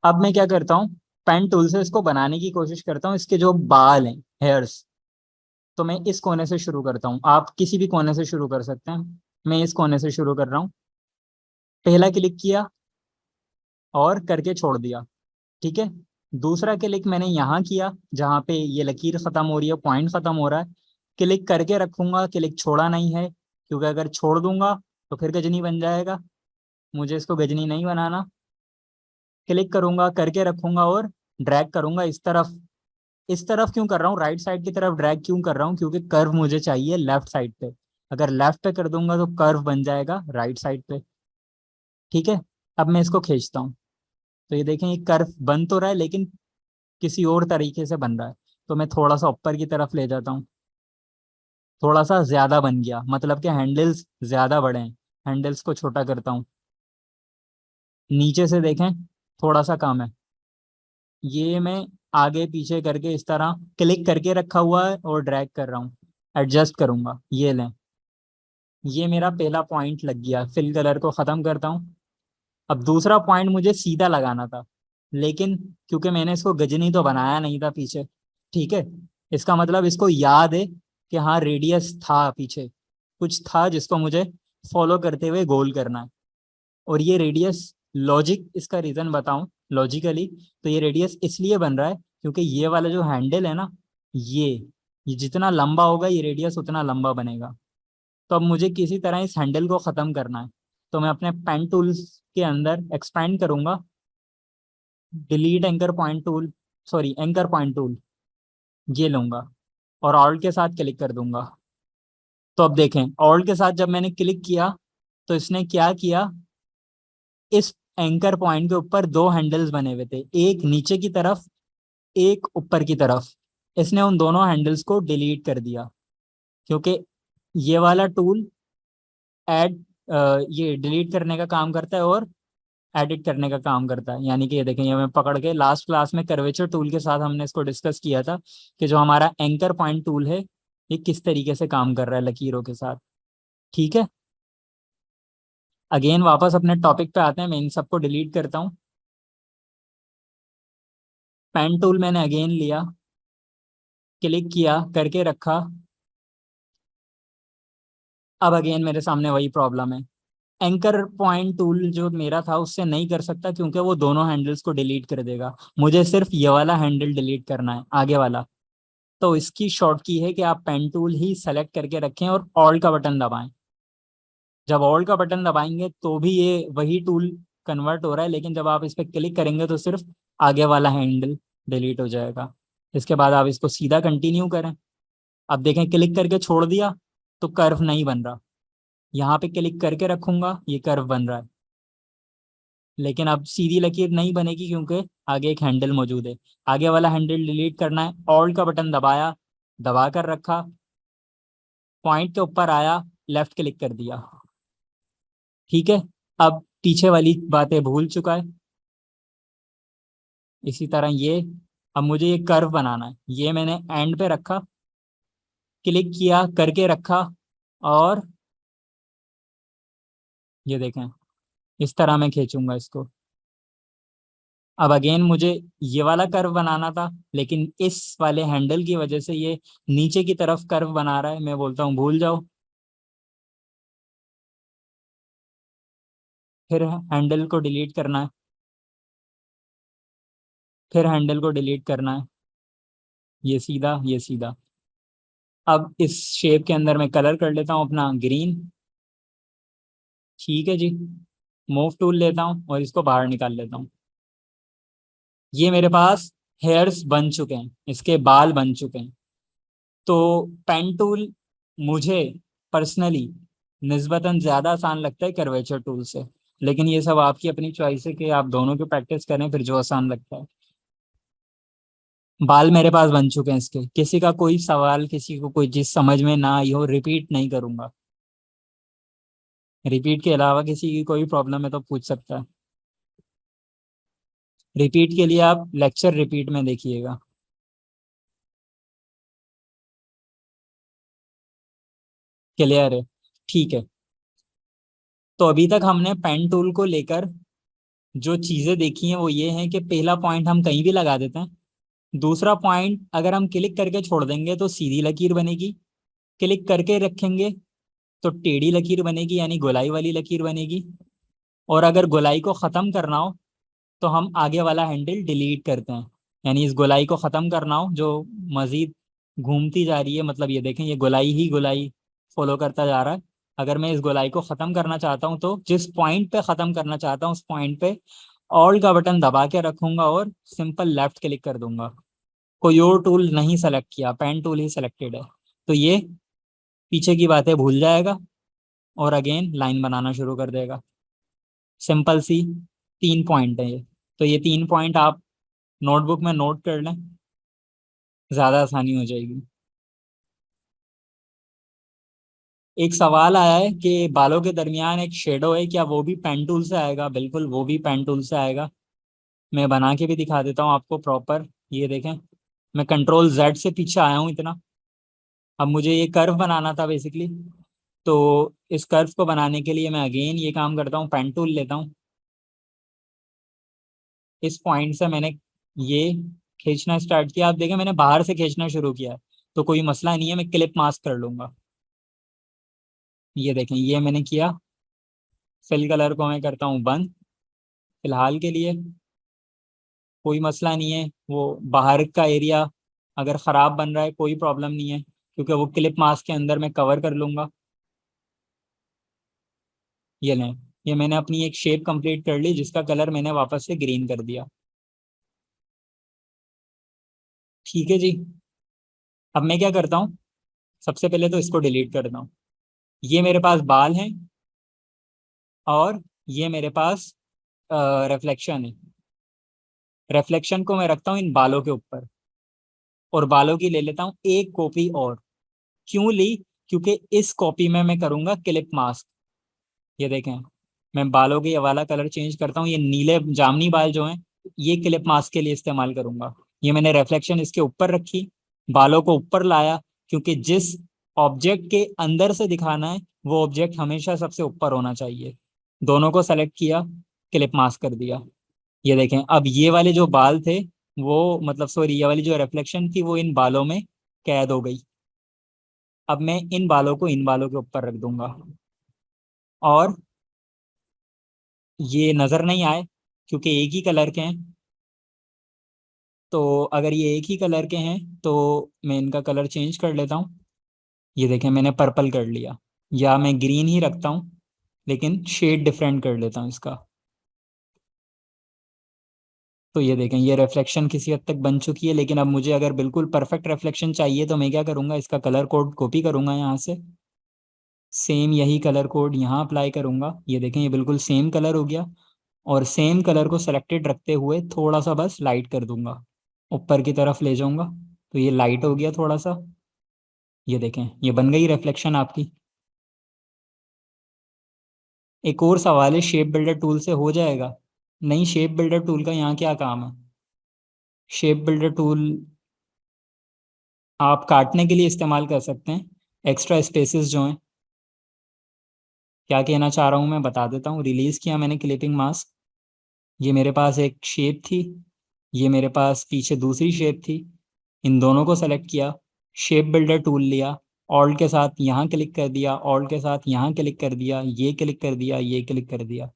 अब मैं क्या करता हूँ, पेन टूल से इसको बनाने की कोशिश करता हूँ, इसके जो बाल हैं, हेयर्स। तो मैं इस कोने से शुरू करता हूँ, आप किसी भी कोने से शुरू कर सकते हैं, मैं इस कोने से शुरू कर रहा हूँ। पहला क्लिक किया और करके छोड़ दिया, ठीक है। दूसरा क्लिक मैंने यहाँ किया, जहाँ पे ये लकीर खत्म हो रही है, पॉइंट खत्म हो रहा है। क्लिक करके रखूंगा, क्लिक छोड़ा नहीं है, क्योंकि अगर छोड़ दूंगा तो फिर गजनी बन जाएगा, मुझे इसको गजनी नहीं बनाना। क्लिक करूंगा, करके रखूंगा और ड्रैग करूंगा इस तरफ। इस तरफ क्यों कर रहा हूँ, राइट साइड की तरफ ड्रैग क्यों कर रहा हूँ? क्योंकि कर्व मुझे चाहिए लेफ्ट साइड पे। अगर लेफ्ट पे कर दूंगा तो कर्व बन जाएगा राइट साइड पे, ठीक है। अब मैं इसको खींचता हूँ, तो ये देखें, ये कर्व बन तो रहा है लेकिन किसी और तरीके से बन रहा है। तो मैं थोड़ा सा ऊपर की तरफ ले जाता हूँ, थोड़ा सा ज्यादा बन गया, मतलब कि हैंडल्स ज्यादा बड़े हैं, हैंडल्स को छोटा करता हूँ। नीचे से देखें, थोड़ा सा कम है। ये मैं आगे पीछे करके इस तरह क्लिक करके रखा हुआ है और ड्रैग कर रहा हूँ, एडजस्ट करूंगा, ये लें। ये मेरा पहला पॉइंट लग गया, फिल कलर को ख़त्म करता हूँ। अब दूसरा पॉइंट मुझे सीधा लगाना था, लेकिन क्योंकि मैंने इसको गजनी तो बनाया नहीं था पीछे, ठीक है, इसका मतलब इसको याद है कि हाँ रेडियस था पीछे, कुछ था जिसको मुझे फॉलो करते हुए गोल करना है। और ये रेडियस, लॉजिक इसका रीज़न बताऊं लॉजिकली, तो ये रेडियस इसलिए बन रहा है क्योंकि ये वाला जो हैंडल है ना, ये ये जितना लंबा होगा ये रेडियस उतना लंबा बनेगा। तो अब मुझे किसी तरह इस हैंडल को ख़त्म करना है, तो मैं अपने पेन टूल्स के अंदर एक्सपेंड करूंगा, delete anchor point tool, sorry anchor point tool, ये लूंगा और ऑल्ट के साथ क्लिक कर दूंगा। तो अब देखें, ऑल्ट के साथ जब मैंने क्लिक किया तो इसने क्या किया, इस एंकर पॉइंट के ऊपर दो हैंडल्स बने हुए थे, एक नीचे की तरफ, एक ऊपर की तरफ। इसने उन दोनों हैंडल्स को डिलीट कर दिया, क्योंकि ये वाला टूल ऐड, ये डिलीट करने का काम करता है और एडिट करने का काम करता है। यानी कि ये देखें, ये मैं पकड़ के, लास्ट क्लास में कर्वेचर टूल के साथ हमने इसको डिस्कस किया था कि जो हमारा एंकर पॉइंट टूल है ये किस तरीके से काम कर रहा है लकीरों के साथ। ठीक है, अगेन वापस अपने टॉपिक पे आते हैं, मैं इन सबको डिलीट करता हूँ। पेन टूल मैंने अगेन लिया, क्लिक किया, करके रखा। अब अगेन मेरे सामने वही प्रॉब्लम है, एंकर पॉइंट टूल जो मेरा था उससे नहीं कर सकता क्योंकि वो दोनों हैंडल्स को डिलीट कर देगा। मुझे सिर्फ ये वाला हैंडल डिलीट करना है, आगे वाला। तो इसकी शॉर्ट की है कि आप पेन टूल ही सेलेक्ट करके रखें और ऑल का बटन दबाएं। जब ऑल का बटन दबाएंगे तो भी ये वही टूल कन्वर्ट हो रहा है, लेकिन जब आप इस पर क्लिक करेंगे तो सिर्फ आगे वाला हैंडल डिलीट हो जाएगा। इसके बाद आप इसको सीधा कंटिन्यू करें। अब देखें, क्लिक करके छोड़ दिया तो कर्व नहीं बन रहा, यहाँ पे क्लिक करके रखूंगा ये कर्व बन रहा है। लेकिन अब सीधी लकीर नहीं बनेगी क्योंकि आगे एक हैंडल मौजूद है। आगे वाला हैंडल डिलीट करना है, ऑल्ट का बटन दबाया, दबा कर रखा, पॉइंट के ऊपर आया, लेफ्ट क्लिक कर दिया। ठीक है, अब पीछे वाली बातें भूल चुका है। इसी तरह ये, अब मुझे ये कर्व बनाना है, ये मैंने एंड पे रखा, क्लिक किया, करके रखा, और ये देखें इस तरह मैं खींचूंगा इसको। अब अगेन मुझे ये वाला कर्व बनाना था, लेकिन इस वाले हैंडल की वजह से ये नीचे की तरफ कर्व बना रहा है। मैं बोलता हूँ भूल जाओ, फिर हैंडल को डिलीट करना है, फिर हैंडल को डिलीट करना है, ये सीधा, ये सीधा। अब इस शेप के अंदर मैं कलर कर लेता हूँ अपना ग्रीन। ठीक है जी, मूव टूल लेता हूँ और इसको बाहर निकाल लेता हूँ। ये मेरे पास हेयर्स बन चुके हैं, इसके बाल बन चुके हैं। तो पेन टूल मुझे पर्सनली निस्बतन ज़्यादा आसान लगता है कर्वेचर टूल से, लेकिन ये सब आपकी अपनी चॉइस है कि आप दोनों की प्रैक्टिस करें फिर जो आसान लगता है। बाल मेरे पास बन चुके हैं इसके, किसी का कोई सवाल, किसी को कोई चीज़ समझ में ना आई हो, रिपीट नहीं करूंगा। रिपीट के अलावा किसी की कोई प्रॉब्लम है तो पूछ सकता है। रिपीट के लिए आप लेक्चर रिपीट में देखिएगा। क्लियर है? ठीक है, तो अभी तक हमने पेन टूल को लेकर जो चीज़ें देखी हैं वो ये हैं कि पहला पॉइंट हम कहीं भी लगा देते हैं, दूसरा पॉइंट अगर हम क्लिक करके छोड़ देंगे तो सीधी लकीर बनेगी, क्लिक करके रखेंगे तो टेढ़ी लकीर बनेगी यानी गोलाई वाली लकीर बनेगी। और अगर गोलाई को ख़त्म करना हो तो हम आगे वाला हैंडल डिलीट करते हैं, यानी इस गोलाई को ख़त्म करना हो जो मज़ीद घूमती जा रही है, मतलब ये देखें ये गोलाई ही गोलाई फॉलो करता जा रहा है। अगर मैं इस गोलाई को ख़त्म करना चाहता हूँ तो जिस पॉइंट पे ख़त्म करना चाहता हूँ उस पॉइंट पे ऑल का बटन दबा के रखूंगा और सिंपल लेफ्ट क्लिक कर दूंगा। कोई और टूल नहीं सेलेक्ट किया, पेन टूल ही सिलेक्टेड है। तो ये पीछे की बातें भूल जाएगा और अगेन लाइन बनाना शुरू कर देगा। सिंपल सी 3 पॉइंट है ये। तो ये 3 पॉइंट आप नोटबुक में नोट कर लें, ज़्यादा आसानी हो जाएगी। एक सवाल आया है कि बालों के दरमियान एक शेडो है, क्या वो भी पेन टूल से आएगा? बिल्कुल, वो भी पेन टूल से आएगा। मैं बना के भी दिखा देता हूँ आपको प्रॉपर। ये देखें, मैं कंट्रोल जेड से पीछे आया हूँ इतना। अब मुझे ये कर्व बनाना था बेसिकली, तो इस कर्व को बनाने के लिए मैं अगेन ये काम करता हूँ, पेन टूल लेता हूँ। इस पॉइंट से मैंने ये खींचना स्टार्ट किया। आप देखें मैंने बाहर से खींचना शुरू किया, तो कोई मसला नहीं है, मैं क्लिप मास्क कर लूंगा। ये देखें ये मैंने किया। फिल कलर को मैं करता हूँ बंद फिलहाल के लिए। कोई मसला नहीं है, वो बाहर का एरिया अगर ख़राब बन रहा है कोई प्रॉब्लम नहीं है, क्योंकि वो क्लिप मास्क के अंदर मैं कवर कर लूँगा। ये लें, ये मैंने अपनी एक शेप कंप्लीट कर ली जिसका कलर मैंने वापस से ग्रीन कर दिया। ठीक है जी। अब मैं क्या करता हूँ, सबसे पहले तो इसको डिलीट करता हूँ। ये मेरे पास बाल हैं और ये मेरे पास रिफ्लेक्शन है। रिफ्लेक्शन को मैं रखता हूँ इन बालों के ऊपर, और बालों की ले लेता हूँ एक कॉपी और। क्यों ली? क्योंकि इस कॉपी में मैं करूंगा क्लिप मास्क। ये देखें, मैं बालों की ये वाला कलर चेंज करता हूँ, ये नीले जामनी बाल जो हैं ये क्लिप मास्क के लिए इस्तेमाल करूंगा। ये मैंने रिफ्लेक्शन इसके ऊपर रखी, बालों को ऊपर लाया, क्योंकि जिस ऑब्जेक्ट के अंदर से दिखाना है वो ऑब्जेक्ट हमेशा सबसे ऊपर होना चाहिए। दोनों को सेलेक्ट किया, क्लिप मास्क कर दिया। ये देखें, अब ये वाले जो बाल थे वो मतलब सॉरी ये वाली जो रिफ्लेक्शन थी वो इन बालों में कैद हो गई। अब मैं इन बालों को इन बालों के ऊपर रख दूंगा, और ये नजर नहीं आए क्योंकि एक ही कलर के हैं। तो अगर ये एक ही कलर के हैं तो मैं इनका कलर चेंज कर लेता हूँ। ये देखें मैंने पर्पल कर लिया, या मैं ग्रीन ही रखता हूँ लेकिन शेड डिफरेंट कर लेता हूँ इसका। तो ये देखें ये रिफ्लेक्शन किसी हद तक बन चुकी है, लेकिन अब मुझे अगर बिल्कुल परफेक्ट रिफ्लेक्शन चाहिए तो मैं क्या करूँगा, इसका कलर कोड कॉपी करूँगा यहाँ से। सेम यही कलर कोड यहाँ अप्लाई करूँगा। ये देखें ये बिल्कुल सेम कलर हो गया, और सेम कलर को सेलेक्टेड रखते हुए थोड़ा सा बस लाइट कर दूंगा, ऊपर की तरफ ले जाऊंगा, तो ये लाइट हो गया थोड़ा सा। ये देखें ये बन गई रिफ्लेक्शन आपकी। एक और सवाल है, शेप बिल्डर टूल से हो जाएगा? नहीं, शेप बिल्डर टूल का यहाँ क्या काम है? शेप बिल्डर टूल आप काटने के लिए इस्तेमाल कर सकते हैं, एक्स्ट्रा स्पेसेस जो हैं। क्या कहना चाह रहा हूँ मैं बता देता हूँ। रिलीज किया मैंने क्लिपिंग मास्क, ये मेरे पास एक शेप थी, ये मेरे पास पीछे दूसरी शेप थी, इन दोनों को सेलेक्ट किया, शेप बिल्डर टूल लिया, ऑल्ट के साथ यहाँ क्लिक कर दिया, ऑल्ट के साथ यहाँ क्लिक कर दिया, ये क्लिक कर दिया, ये क्लिक कर दिया।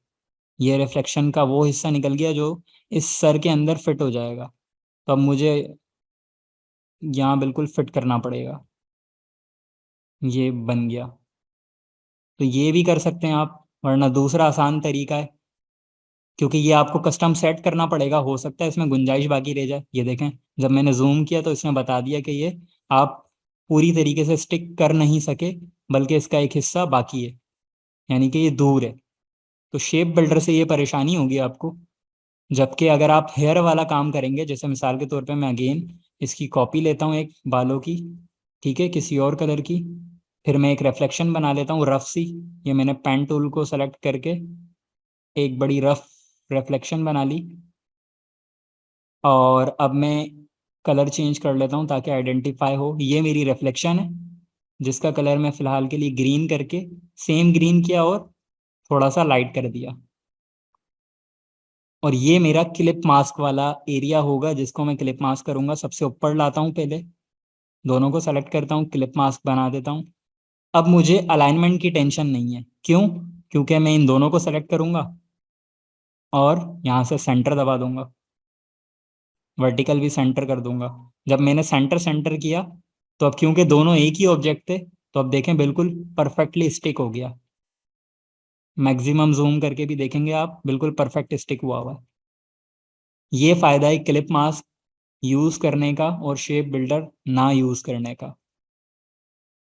ये रिफ्लेक्शन का वो हिस्सा निकल गया जो इस सर के अंदर फिट हो जाएगा। तो अब मुझे यहाँ बिल्कुल फिट करना पड़ेगा। ये बन गया। तो ये भी कर सकते हैं आप, वरना दूसरा आसान तरीका है, क्योंकि ये आपको कस्टम सेट करना पड़ेगा, हो सकता है इसमें गुंजाइश बाकी रह जाए। ये देखें जब मैंने जूम किया तो इसने बता दिया कि ये आप पूरी तरीके से स्टिक कर नहीं सके, बल्कि इसका एक हिस्सा बाकी है, यानी कि ये दूर है। तो शेप बिल्डर से ये परेशानी होगी आपको। जबकि अगर आप हेयर वाला काम करेंगे, जैसे मिसाल के तौर पे मैं अगेन इसकी कॉपी लेता हूँ एक बालों की, ठीक है, किसी और कलर की, फिर मैं एक रिफ्लेक्शन बना लेता हूँ रफ सी। ये मैंने पेन टूल को सेलेक्ट करके एक बड़ी रफ रिफ्लेक्शन बना ली, और अब मैं कलर चेंज कर लेता हूँ ताकि आइडेंटिफाई हो। ये मेरी रिफ्लेक्शन है जिसका कलर मैं फ़िलहाल के लिए ग्रीन करके सेम ग्रीन किया और थोड़ा सा लाइट कर दिया। और ये मेरा क्लिप मास्क वाला एरिया होगा जिसको मैं क्लिप मास्क करूंगा। सबसे ऊपर लाता हूँ पहले, दोनों को सेलेक्ट करता हूँ, क्लिप मास्क बना देता हूँ। अब मुझे अलाइनमेंट की टेंशन नहीं है। क्यों? क्योंकि मैं इन दोनों को सेलेक्ट करूंगा और यहाँ से सेंटर दबा दूंगा, वर्टिकल भी सेंटर कर दूंगा। जब मैंने सेंटर सेंटर किया तो अब क्योंकि दोनों एक ही ऑब्जेक्ट थे, तो अब देखें बिल्कुल परफेक्टली स्टिक हो गया। मैक्सिमम जूम करके भी देखेंगे आप, बिल्कुल परफेक्ट स्टिक हुआ हुआ है। ये फायदा है क्लिप मास्क यूज करने का और शेप बिल्डर ना यूज करने का।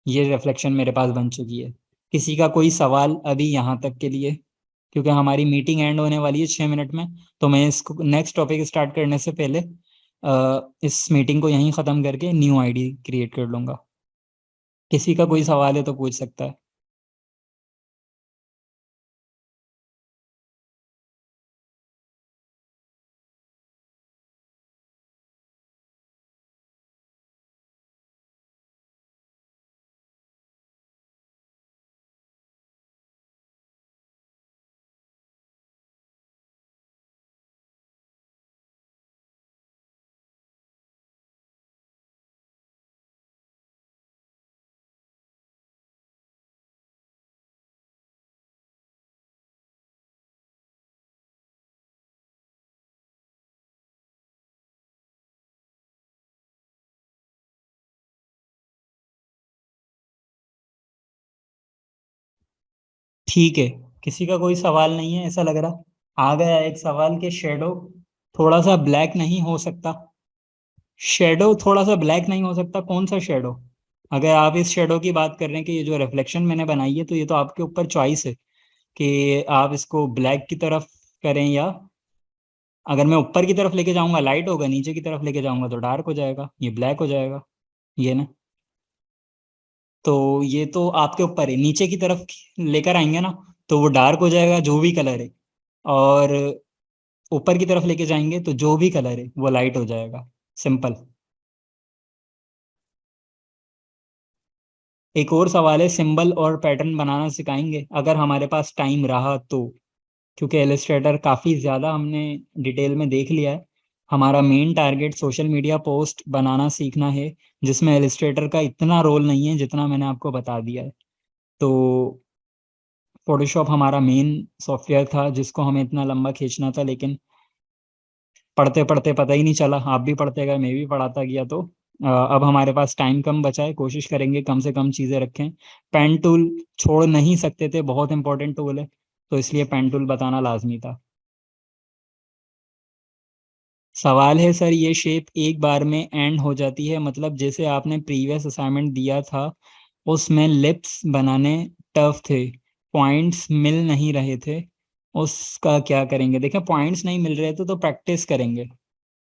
ये रिफ्लेक्शन मेरे पास बन चुकी है। किसी का कोई सवाल अभी यहाँ तक के लिए? क्योंकि हमारी मीटिंग एंड होने वाली है 6 मिनट में, तो मैं इसको नेक्स्ट टॉपिक स्टार्ट करने से पहले इस मीटिंग को यहीं ख़त्म करके न्यू आईडी क्रिएट कर लूँगा। किसी का कोई सवाल है तो पूछ सकता है। ठीक है, किसी का कोई सवाल नहीं है ऐसा लग रहा। आ गया एक सवाल के शेडो थोड़ा सा ब्लैक नहीं हो सकता। शेडो थोड़ा सा ब्लैक नहीं हो सकता, कौन सा शेडो? अगर आप इस शेडो की बात कर रहे हैं कि ये जो रिफ्लेक्शन मैंने बनाई है, तो ये तो आपके ऊपर चॉइस है कि आप इसको ब्लैक की तरफ करें, या अगर मैं ऊपर की तरफ लेके जाऊंगा लाइट होगा, नीचे की तरफ लेके जाऊंगा तो डार्क हो जाएगा, ये ब्लैक हो जाएगा। ये ना, तो ये तो आपके ऊपर है। नीचे की तरफ लेकर आएंगे ना तो वो डार्क हो जाएगा जो भी कलर है, और ऊपर की तरफ लेके जाएंगे तो जो भी कलर है वो लाइट हो जाएगा। सिंपल। एक और सवाल है, सिंबल और पैटर्न बनाना सिखाएंगे अगर हमारे पास टाइम रहा तो, क्योंकि इलस्ट्रेटर काफ़ी ज़्यादा हमने डिटेल में देख लिया है। हमारा main target social media post बनाना सीखना है, जिसमें इलस्ट्रेटर का इतना रोल नहीं है जितना मैंने आपको बता दिया है। तो फोटोशॉप हमारा मेन सॉफ्टवेयर था जिसको हमें इतना लंबा खींचना था, लेकिन पढ़ते पढ़ते पता ही नहीं चला। आप भी पढ़ते गए, मैं भी पढ़ाता गया, तो अब हमारे पास टाइम कम बचा है, कोशिश करेंगे कम से कम चीज़ें रखें। पेन टूल छोड़ नहीं सकते थे, बहुत इंपॉर्टेंट टूल है, तो इसलिए पेन टूल बताना लाजमी था। सवाल है सर, ये शेप एक बार में एंड हो जाती है, मतलब जैसे आपने प्रीवियस असाइनमेंट दिया था उसमें लिप्स बनाने टफ थे, पॉइंट्स मिल नहीं रहे थे, उसका क्या करेंगे? देखें, पॉइंट्स नहीं मिल रहे थे तो प्रैक्टिस करेंगे।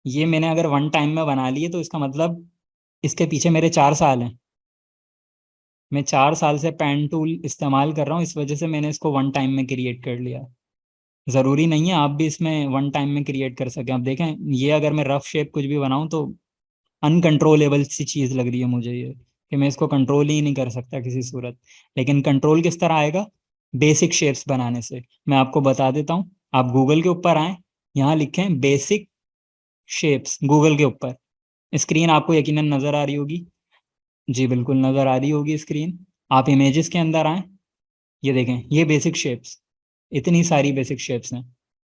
ये मैंने अगर वन टाइम में बना लिए तो इसका मतलब इसके पीछे मेरे 4 साल हैं। मैं 4 साल से पेन टूल इस्तेमाल कर रहा हूँ, इस वजह से मैंने इसको वन टाइम में क्रिएट कर लिया। ज़रूरी नहीं है आप भी इसमें वन टाइम में क्रिएट कर सकें। अब देखें, ये अगर मैं रफ शेप कुछ भी बनाऊँ तो अनकंट्रोलेबल सी चीज़ लग रही है मुझे ये, कि मैं इसको कंट्रोल ही नहीं कर सकता किसी सूरत। लेकिन कंट्रोल किस तरह आएगा? बेसिक शेप्स बनाने से। मैं आपको बता देता हूँ, आप गूगल के ऊपर आएँ, यहाँ लिखें बेसिक शेप्स गूगल के ऊपर। स्क्रीन आपको यकीनन नज़र आ रही होगी। जी बिल्कुल नज़र आ रही होगी स्क्रीन। आप इमेजेस के अंदर आएँ, ये देखें, ये बेसिक शेप्स, इतनी सारी बेसिक शेप्स हैं।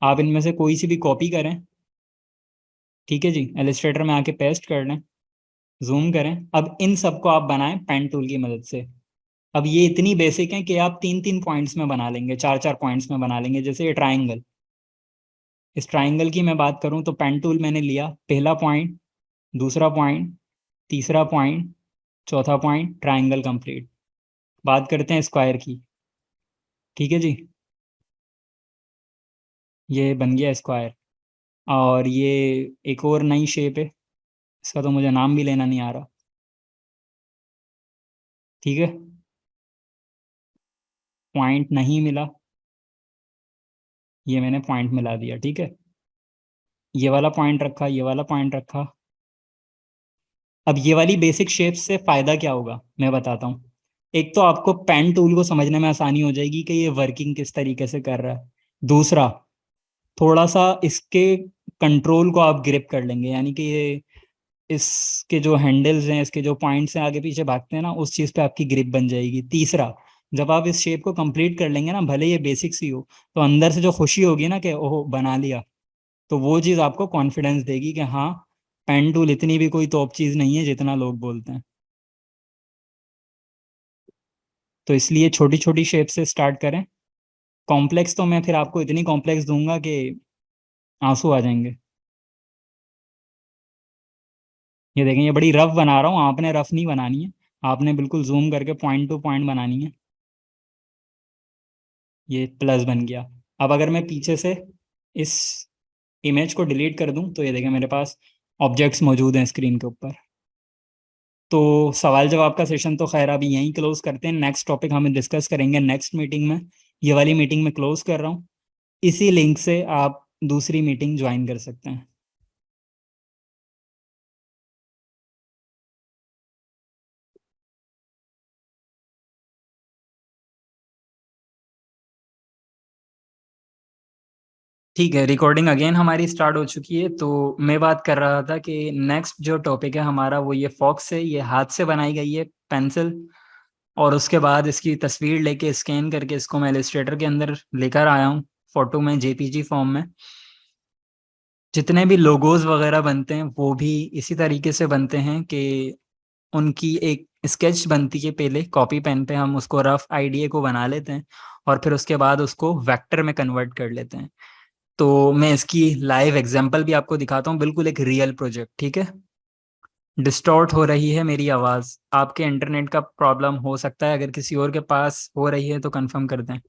आप इनमें से कोई सी भी कॉपी करें, ठीक है जी, एलिस्ट्रेटर में आके पेस्ट कर लें, जूम करें। अब इन सबको आप बनाएं पेन टूल की मदद से। अब ये इतनी बेसिक है कि आप 3-3 पॉइंट्स में बना लेंगे, 4-4 पॉइंट्स में बना लेंगे। जैसे ये ट्राइंगल, इस ट्राइंगल की मैं बात करूं तो पेन टूल मैंने लिया, पहला पॉइंट, दूसरा पॉइंट, तीसरा पॉइंट, चौथा पॉइंट, ट्राइंगल कंप्लीट। बात करते हैं स्क्वायर की, ठीक है जी। ये बन गया स्क्वायर। और ये एक और नई शेप है, इसका तो मुझे नाम भी लेना नहीं आ रहा, ठीक है। पॉइंट नहीं मिला, ये मैंने पॉइंट मिला दिया, ठीक है। ये वाला पॉइंट रखा, ये वाला पॉइंट रखा। अब ये वाली बेसिक शेप से फायदा क्या होगा मैं बताता हूँ। एक तो आपको पेन टूल को समझने में आसानी हो जाएगी कि ये वर्किंग किस तरीके से कर रहा है। दूसरा, थोड़ा सा इसके कंट्रोल को आप ग्रिप कर लेंगे, यानी कि ये इसके जो हैंडल्स हैं, इसके जो पॉइंट्स हैं आगे पीछे भागते हैं ना, उस चीज़ पे आपकी ग्रिप बन जाएगी। तीसरा, जब आप इस शेप को कंप्लीट कर लेंगे ना, भले ये बेसिक सी हो, तो अंदर से जो खुशी होगी ना कि ओह बना लिया, तो वो चीज़ आपको कॉन्फिडेंस देगी कि हाँ, पेन टूल इतनी भी कोई तोप चीज़ नहीं है जितना लोग बोलते हैं। तो इसलिए छोटी छोटी शेप से स्टार्ट करें। कॉम्प्लेक्स तो मैं फिर आपको इतनी कॉम्प्लेक्स दूंगा कि आंसू आ जाएंगे। ये देखें, ये बड़ी रफ बना रहा हूँ, आपने रफ नहीं बनानी है, आपने बिल्कुल जूम करके पॉइंट टू पॉइंट बनानी है। ये प्लस बन गया। अब अगर मैं पीछे से इस इमेज को डिलीट कर दूं तो ये देखें मेरे पास ऑब्जेक्ट्स मौजूद हैं स्क्रीन के ऊपर। तो सवाल जवाब का सेशन तो खैर अभी यहीं क्लोज करते हैं, नेक्स्ट टॉपिक हम डिस्कस करेंगे नेक्स्ट मीटिंग में। ये वाली मीटिंग में क्लोज कर रहा हूँ, इसी लिंक से आप दूसरी मीटिंग ज्वाइन कर सकते हैं। ठीक है, रिकॉर्डिंग अगेन हमारी स्टार्ट हो चुकी है। तो मैं बात कर रहा था कि नेक्स्ट जो टॉपिक है हमारा वो ये फॉक्स है, ये हाथ से बनाई गई है पेंसिल, और उसके बाद इसकी तस्वीर लेके स्कैन करके इसको मैं इलस्ट्रेटर के अंदर लेकर आया हूँ फोटो में, जेपीजी फॉर्म में। जितने भी लोगोज वगैरह बनते हैं वो भी इसी तरीके से बनते हैं कि उनकी एक स्केच बनती है पहले कॉपी पेन पे, हम उसको रफ आइडिया को बना लेते हैं और फिर उसके बाद उसको वेक्टर में कन्वर्ट कर लेते हैं। तो मैं इसकी लाइव एग्जांपल भी आपको दिखाता हूँ, बिल्कुल एक रियल प्रोजेक्ट, ठीक है। डिस्टॉर्ट हो रही है मेरी आवाज़, आपके इंटरनेट का प्रॉब्लम हो सकता है, अगर किसी और के पास हो रही है तो कंफर्म कर दें,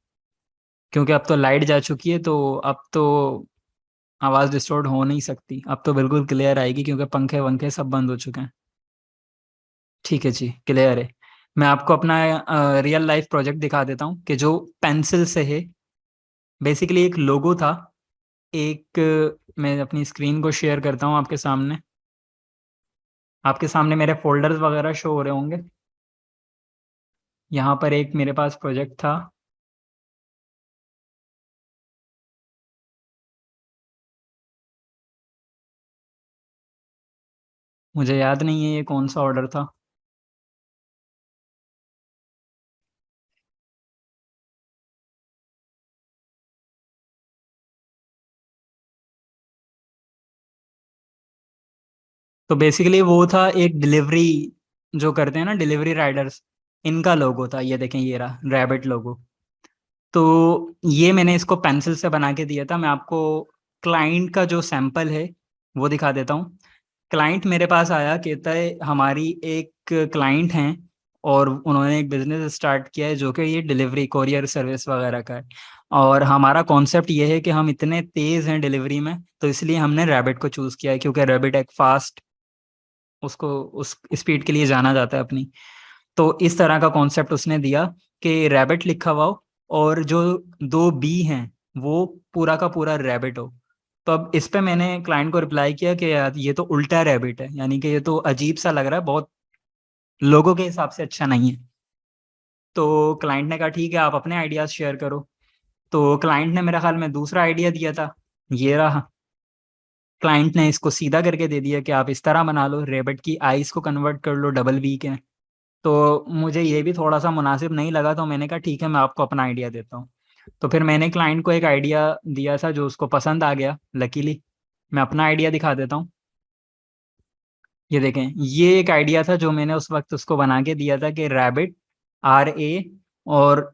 क्योंकि अब तो लाइट जा चुकी है तो अब तो आवाज़ डिस्टॉर्ट हो नहीं सकती, अब तो बिल्कुल क्लियर आएगी क्योंकि पंखे वंखे सब बंद हो चुके हैं। ठीक है जी, क्लियर है। मैं आपको अपना रियल लाइफ प्रोजेक्ट दिखा देता हूँ कि जो पेंसिल से है। बेसिकली एक लोगो था, एक मैं अपनी स्क्रीन को शेयर करता हूँ आपके सामने। आपके सामने मेरे फोल्डर्स वगैरह शो हो रहे होंगे। यहाँ पर एक मेरे पास प्रोजेक्ट था। मुझे याद नहीं है ये कौन सा ऑर्डर था। तो बेसिकली वो था एक डिलीवरी, जो करते हैं ना डिलीवरी राइडर्स, इनका लोगो था। ये देखें, ये रहा रैबिट लोगो। तो ये मैंने इसको पेंसिल से बना के दिया था। मैं आपको क्लाइंट का जो सैंपल है वो दिखा देता हूँ। क्लाइंट मेरे पास आया, कहता है हमारी एक क्लाइंट हैं और उन्होंने एक बिजनेस स्टार्ट किया है जो कि ये डिलीवरी कोरियर सर्विस वगैरह का है। और हमारा कॉन्सेप्ट ये है कि हम इतने तेज़ हैं डिलीवरी में, तो इसलिए हमने रैबिट को चूज़ किया है, क्योंकि रैबिट एक फास्ट, उसको उस स्पीड के लिए जाना जाता है अपनी। तो इस तरह का कॉन्सेप्ट उसने दिया कि रैबिट लिखा हुआ हो और जो दो बी हैं वो पूरा का पूरा रैबिट हो। तो अब इस पे मैंने क्लाइंट को रिप्लाई किया कि यार ये तो उल्टा रैबिट है, यानी कि ये तो अजीब सा लग रहा है, बहुत लोगों के हिसाब से अच्छा नहीं है। तो क्लाइंट ने कहा ठीक है, आप अपने आइडियाज शेयर करो। तो क्लाइंट ने मेरा ख्याल में दूसरा आइडिया दिया था, ये रहा। क्लाइंट ने इसको सीधा करके दे दिया कि आप इस तरह बना लो, रेबिट की आइस को कन्वर्ट कर लो डबल बी के। तो मुझे ये भी थोड़ा सा मुनासिब नहीं लगा, तो मैंने कहा ठीक है, मैं आपको अपना आइडिया देता हूँ। तो फिर मैंने क्लाइंट को एक आइडिया दिया था जो उसको पसंद आ गया लकीली। मैं अपना आइडिया दिखा देता हूँ। ये देखें, ये एक आइडिया था जो मैंने उस वक्त उसको बना के दिया था कि रैबिट, RA, और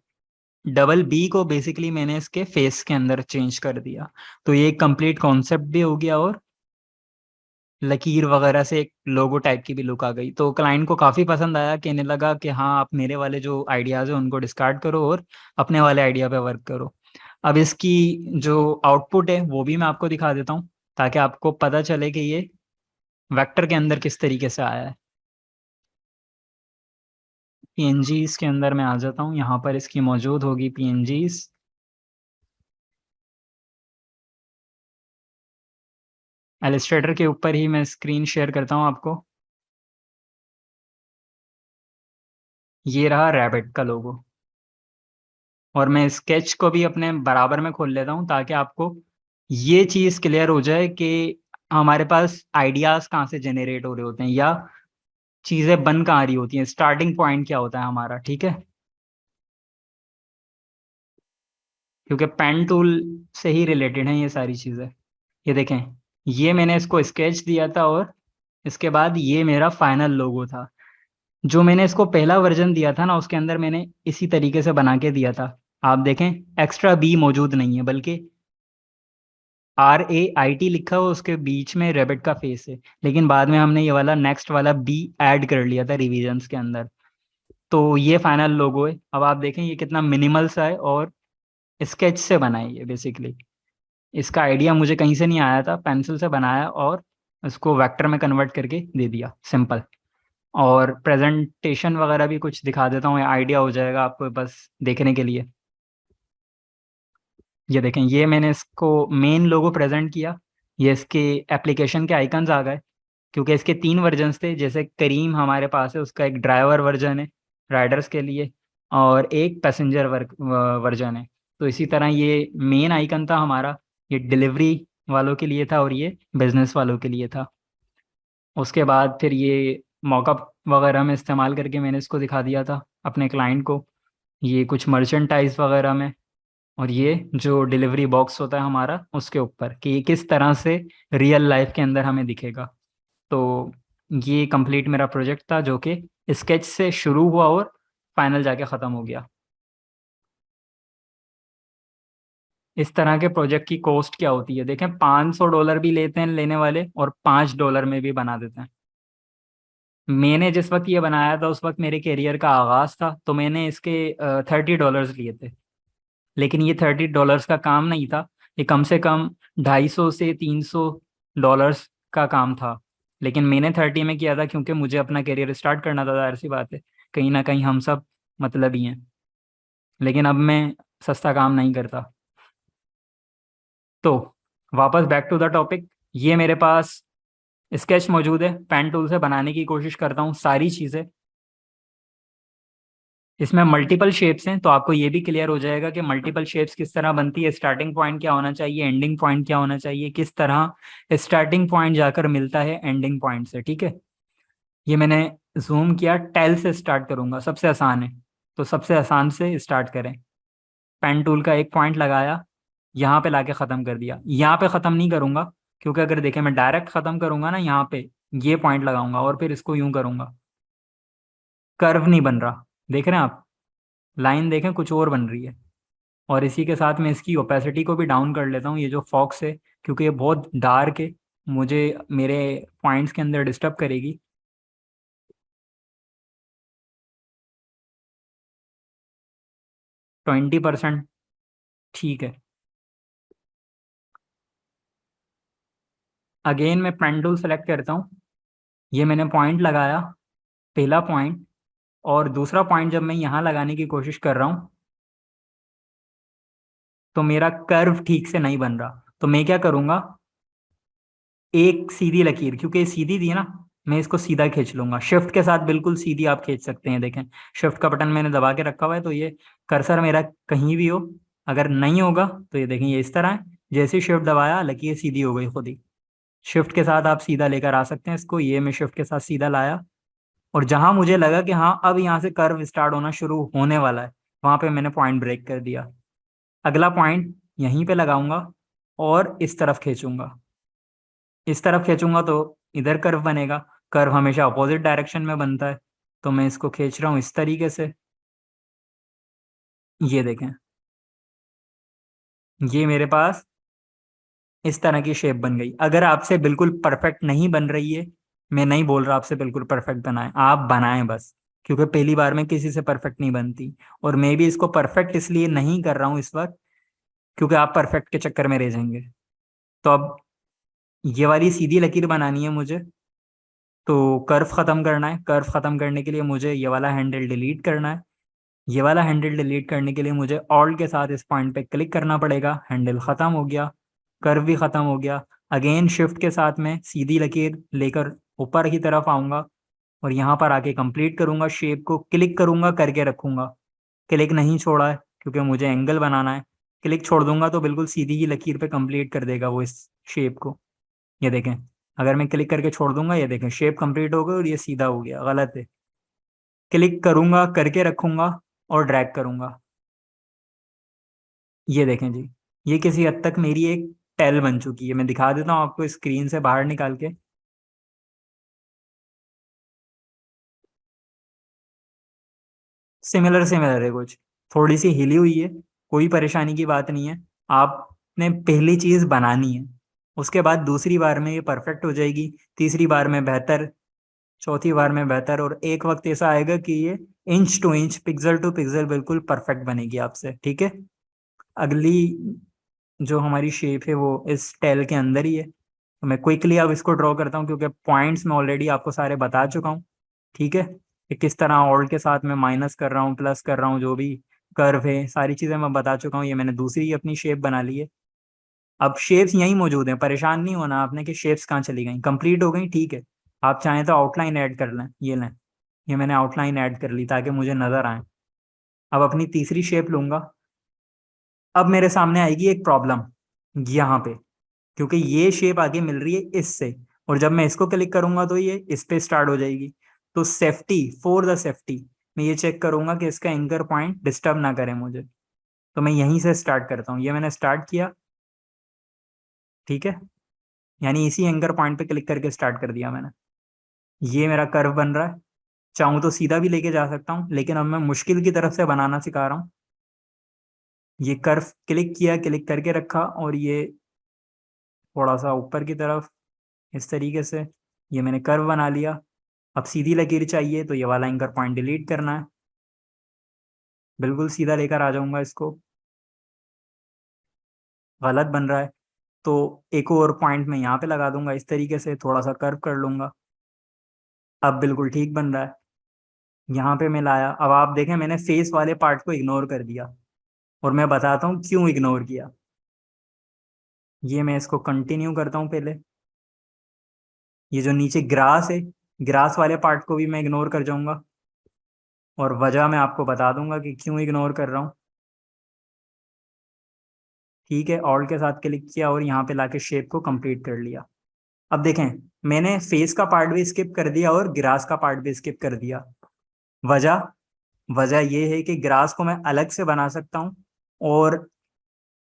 डबल बी को बेसिकली मैंने इसके फेस के अंदर चेंज कर दिया। तो ये एक कंप्लीट कॉन्सेप्ट भी हो गया और लकीर वगैरह से एक लोगो टाइप की भी लुक आ गई। तो क्लाइंट को काफ़ी पसंद आया, कहने लगा कि हाँ, आप मेरे वाले जो आइडियाज़ हैं उनको डिस्कार्ड करो और अपने वाले आइडिया पे वर्क करो। अब इसकी जो आउटपुट है वो भी मैं आपको दिखा देता हूँ, ताकि आपको पता चले कि ये वेक्टर के अंदर किस तरीके से आया है। PNGs के अंदर मैं आ जाता हूँ, यहाँ पर इसकी मौजूद होगी PNGs। एलिस्ट्रेटर के ऊपर ही मैं स्क्रीन शेयर करता हूँ आपको। ये रहा रैबिट का लोगो। और मैं स्केच को भी अपने बराबर में खोल लेता हूँ ताकि आपको ये चीज़ क्लियर हो जाए कि हमारे पास आइडियाज़ कहाँ से जनरेट हो रहे होते हैं, या चीज़ें बन कहाँ रही होती हैं, स्टार्टिंग पॉइंट क्या होता है हमारा, ठीक है। क्योंकि पेन टूल से ही रिलेटेड हैं ये सारी चीज़ें। ये देखें, ये मैंने इसको स्केच दिया था और इसके बाद ये मेरा फाइनल लोगो था। जो मैंने इसको पहला वर्जन दिया था ना, उसके अंदर मैंने इसी तरीके से बना के दिया था। आप देखें, एक्स्ट्रा बी मौजूद नहीं है, बल्कि RAIT लिखा हुआ उसके बीच में रेबिट का फेस है। लेकिन बाद में हमने ये वाला नेक्स्ट वाला बी ऐड कर लिया था रिविजन्स के अंदर। तो ये फाइनल लोगो है। अब आप देखें ये कितना मिनिमल सा है और स्केच से बना है ये बेसिकली। इसका आइडिया मुझे कहीं से नहीं आया था, पेंसिल से बनाया और इसको वेक्टर में कन्वर्ट करके दे दिया, सिंपल। और प्रेजेंटेशन वगैरह भी कुछ दिखा देता हूँ, आइडिया हो जाएगा आपको बस देखने के लिए। ये देखें, ये मैंने इसको मेन लोगो प्रेजेंट किया। ये इसके एप्लीकेशन के आइकन्स आ गए, क्योंकि इसके 3 वर्जन्स थे। जैसे करीम हमारे पास है, उसका एक ड्राइवर वर्जन है राइडर्स के लिए, और एक पैसेंजर वर्क वर्जन है। तो इसी तरह ये मेन आइकन था हमारा, ये डिलीवरी वालों के लिए था और ये बिजनेस वालों के लिए था। उसके बाद फिर ये मॉकअप वगैरह में इस्तेमाल करके मैंने इसको दिखा दिया था अपने क्लाइंट को, ये कुछ मर्चेंटाइज वगैरह में। और ये जो डिलीवरी बॉक्स होता है हमारा उसके ऊपर, कि ये किस तरह से रियल लाइफ के अंदर हमें दिखेगा। तो ये कंप्लीट मेरा प्रोजेक्ट था जो कि स्केच से शुरू हुआ और फाइनल जाके ख़त्म हो गया। इस तरह के प्रोजेक्ट की कॉस्ट क्या होती है देखें, $500 भी लेते हैं लेने वाले और $5 में भी बना देते हैं। मैंने जिस वक्त ये बनाया था उस वक्त मेरे करियर का आगाज था, तो मैंने इसके $30 लिए थे। लेकिन ये $30 का काम नहीं था, ये कम से कम 250 से $300 का काम था। लेकिन मैंने 30 में किया था क्योंकि मुझे अपना करियर स्टार्ट करना था, जाहिर सी बात है। कहीं ना कहीं हम सब मतलब ही हैं। लेकिन अब मैं सस्ता काम नहीं करता। तो वापस बैक टू द टॉपिक, ये मेरे पास स्केच मौजूद है, पेन टूल से बनाने की कोशिश करता हूँ सारी चीज़ें। इसमें मल्टीपल शेप्स हैं, तो आपको ये भी क्लियर हो जाएगा कि मल्टीपल शेप्स किस तरह बनती है, स्टार्टिंग पॉइंट क्या होना चाहिए, एंडिंग पॉइंट क्या होना चाहिए, किस तरह स्टार्टिंग पॉइंट जाकर मिलता है एंडिंग पॉइंट से। ठीक है, ये मैंने जूम किया, टेल से स्टार्ट करूंगा, सबसे आसान है। तो सबसे आसान से स्टार्ट करें। पेन टूल का एक पॉइंट लगाया, यहाँ पे लाके ख़त्म कर दिया। यहाँ पे ख़त्म नहीं करूंगा, क्योंकि अगर देखें मैं डायरेक्ट ख़त्म करूंगा ना, यहाँ पे ये पॉइंट लगाऊंगा और फिर इसको यूं करूंगा, कर्व नहीं बन रहा। देख रहे हैं आप, लाइन देखें कुछ और बन रही है। और इसी के साथ मैं इसकी ओपेसिटी को भी डाउन कर लेता हूँ, ये जो फॉक्स है, क्योंकि ये बहुत डार्क है, मुझे मेरे पॉइंट्स के अंदर डिस्टर्ब करेगी। 20%, ठीक है। अगेन मैं पेंडुल सेलेक्ट करता हूँ, ये मैंने पॉइंट लगाया, पहला पॉइंट। और दूसरा पॉइंट जब मैं यहाँ लगाने की कोशिश कर रहा हूँ तो मेरा कर्व ठीक से नहीं बन रहा, तो मैं क्या करूँगा, एक सीधी लकीर, क्योंकि ये सीधी थी ना, मैं इसको सीधा खींच लूंगा। शिफ्ट के साथ बिल्कुल सीधी आप खींच सकते हैं, देखें शिफ्ट का बटन मैंने दबा के रखा हुआ है, तो ये कर्सर मेरा कहीं भी हो, अगर नहीं होगा तो ये देखें ये इस तरह है। जैसे ही शिफ्ट दबाया लकीर सीधी हो गई खुद ही। शिफ्ट के साथ आप सीधा लेकर आ सकते हैं इसको, ये मैं शिफ्ट के साथ सीधा लाया। और जहां मुझे लगा कि हाँ अब यहाँ से कर्व स्टार्ट होना शुरू होने वाला है, वहां पे मैंने पॉइंट ब्रेक कर दिया। अगला पॉइंट यहीं पे लगाऊंगा और इस तरफ खींचूंगा। इस तरफ खींचूंगा तो इधर कर्व बनेगा। कर्व हमेशा अपोजिट डायरेक्शन में बनता है, तो मैं इसको खींच रहा हूँ इस तरीके से। ये देखें, ये मेरे पास इस तरह की शेप बन गई। अगर आपसे बिल्कुल परफेक्ट नहीं बन रही है, मैं नहीं बोल रहा आपसे बिल्कुल परफेक्ट बनाएं, आप बनाएं बस, क्योंकि पहली बार में किसी से परफेक्ट नहीं बनती। और मैं भी इसको परफेक्ट इसलिए नहीं कर रहा हूँ इस वक्त, क्योंकि आप परफेक्ट के चक्कर में रह जाएंगे। तो अब ये वाली सीधी लकीर बनानी है मुझे, तो कर्व ख़त्म करना है। कर्व ख़त्म करने के लिए मुझे ये वाला हैंडल डिलीट करना है। ये वाला हैंडल डिलीट करने के लिए मुझे ऑल्ट के साथ इस पॉइंट पे क्लिक करना पड़ेगा। हैंडल ख़त्म हो गया, कर्व भी ख़त्म हो गया। अगेन शिफ्ट के साथ में सीधी लकीर लेकर ऊपर की तरफ आऊँगा और यहाँ पर आके कंप्लीट करूँगा। शेप को क्लिक करूँगा, करके रखूँगा। क्लिक नहीं छोड़ा है क्योंकि मुझे एंगल बनाना है। क्लिक छोड़ दूंगा तो बिल्कुल सीधी ही लकीर पे कंप्लीट कर देगा वो इस शेप को। ये देखें, अगर मैं क्लिक करके छोड़ दूंगा, ये देखें शेप कंप्लीट हो गई और ये सीधा हो गया, गलत है। क्लिक करूंगा, करके रखूंगा और ड्रैग करूंगा। ये देखें जी, ये किसी हद तक मेरी एक टेल बन चुकी है। मैं दिखा देता हूँ आपको स्क्रीन से बाहर निकाल के। सिमिलर सिमिलर है कुछ, थोड़ी सी हिली हुई है, कोई परेशानी की बात नहीं है। आपने पहली चीज बनानी है, उसके बाद दूसरी बार में ये परफेक्ट हो जाएगी, तीसरी बार में बेहतर, चौथी बार में बेहतर, और एक वक्त ऐसा आएगा कि ये inch to inch, pixel to pixel बिल्कुल परफेक्ट बनेगी आपसे। ठीक है, अगली जो हमारी शेप है वो इस टेल के अंदर ही है, तो मैं क्विकली अब इसको ड्रॉ करता हूँ, क्योंकि पॉइंट्स मैं ऑलरेडी आपको सारे बता चुका हूँ। ठीक है, कि किस तरह ऑल्ट के साथ में माइनस कर रहा हूँ, प्लस कर रहा हूँ, जो भी कर्व है सारी चीज़ें मैं बता चुका हूँ। ये मैंने दूसरी अपनी शेप बना ली है। अब शेप्स यहीं मौजूद हैं, परेशान नहीं होना आपने कि शेप्स कहाँ चली गई, कंप्लीट हो गई। ठीक है, आप चाहें तो आउटलाइन ऐड कर लें, ये लें, ये मैंने आउटलाइन ऐड कर ली ताकि मुझे नज़र आए। अब अपनी तीसरी शेप लूंगा। अब मेरे सामने आएगी एक प्रॉब्लम यहाँ पे, क्योंकि ये शेप आगे मिल रही है इससे, और जब मैं इसको क्लिक करूंगा तो ये इस पे स्टार्ट हो जाएगी। तो सेफ्टी, फॉर द सेफ्टी, मैं ये चेक करूंगा कि इसका एंकर पॉइंट डिस्टर्ब ना करे मुझे। तो मैं यहीं से स्टार्ट करता हूँ, ये मैंने स्टार्ट किया। ठीक है, यानी इसी एंकर पॉइंट पे क्लिक करके स्टार्ट कर दिया मैंने। ये मेरा कर्व बन रहा है। चाहूँ तो सीधा भी लेके जा सकता हूँ, लेकिन अब मैं मुश्किल की तरफ से बनाना सिखा रहा हूँ। ये कर्व क्लिक किया, क्लिक करके रखा, और ये थोड़ा सा ऊपर की तरफ इस तरीके से ये मैंने कर्व बना लिया। अब सीधी लकीर चाहिए तो ये वाला एंकर पॉइंट डिलीट करना है, बिल्कुल सीधा लेकर आ जाऊंगा इसको। गलत बन रहा है तो एक और पॉइंट मैं यहाँ पे लगा दूंगा, इस तरीके से थोड़ा सा कर्व कर लूंगा। अब बिल्कुल ठीक बन रहा है। यहाँ पे मैं लाया, अब आप देखें मैंने फेस वाले पार्ट को इग्नोर कर दिया, और मैं बताता हूँ क्यों इग्नोर किया। ये मैं इसको कंटिन्यू करता हूँ पहले। ये जो नीचे ग्रास है, ग्रास वाले पार्ट को भी मैं इग्नोर कर जाऊंगा, और वजह मैं आपको बता दूंगा कि क्यों इग्नोर कर रहा हूँ। ठीक है, ऑल्ट के साथ क्लिक किया और यहाँ पे लाके शेप को कंप्लीट कर लिया। अब देखें, मैंने फेस का पार्ट भी स्किप कर दिया और ग्रास का पार्ट भी स्किप कर दिया। वजह वजह ये है कि ग्रास को मैं अलग से बना सकता हूँ और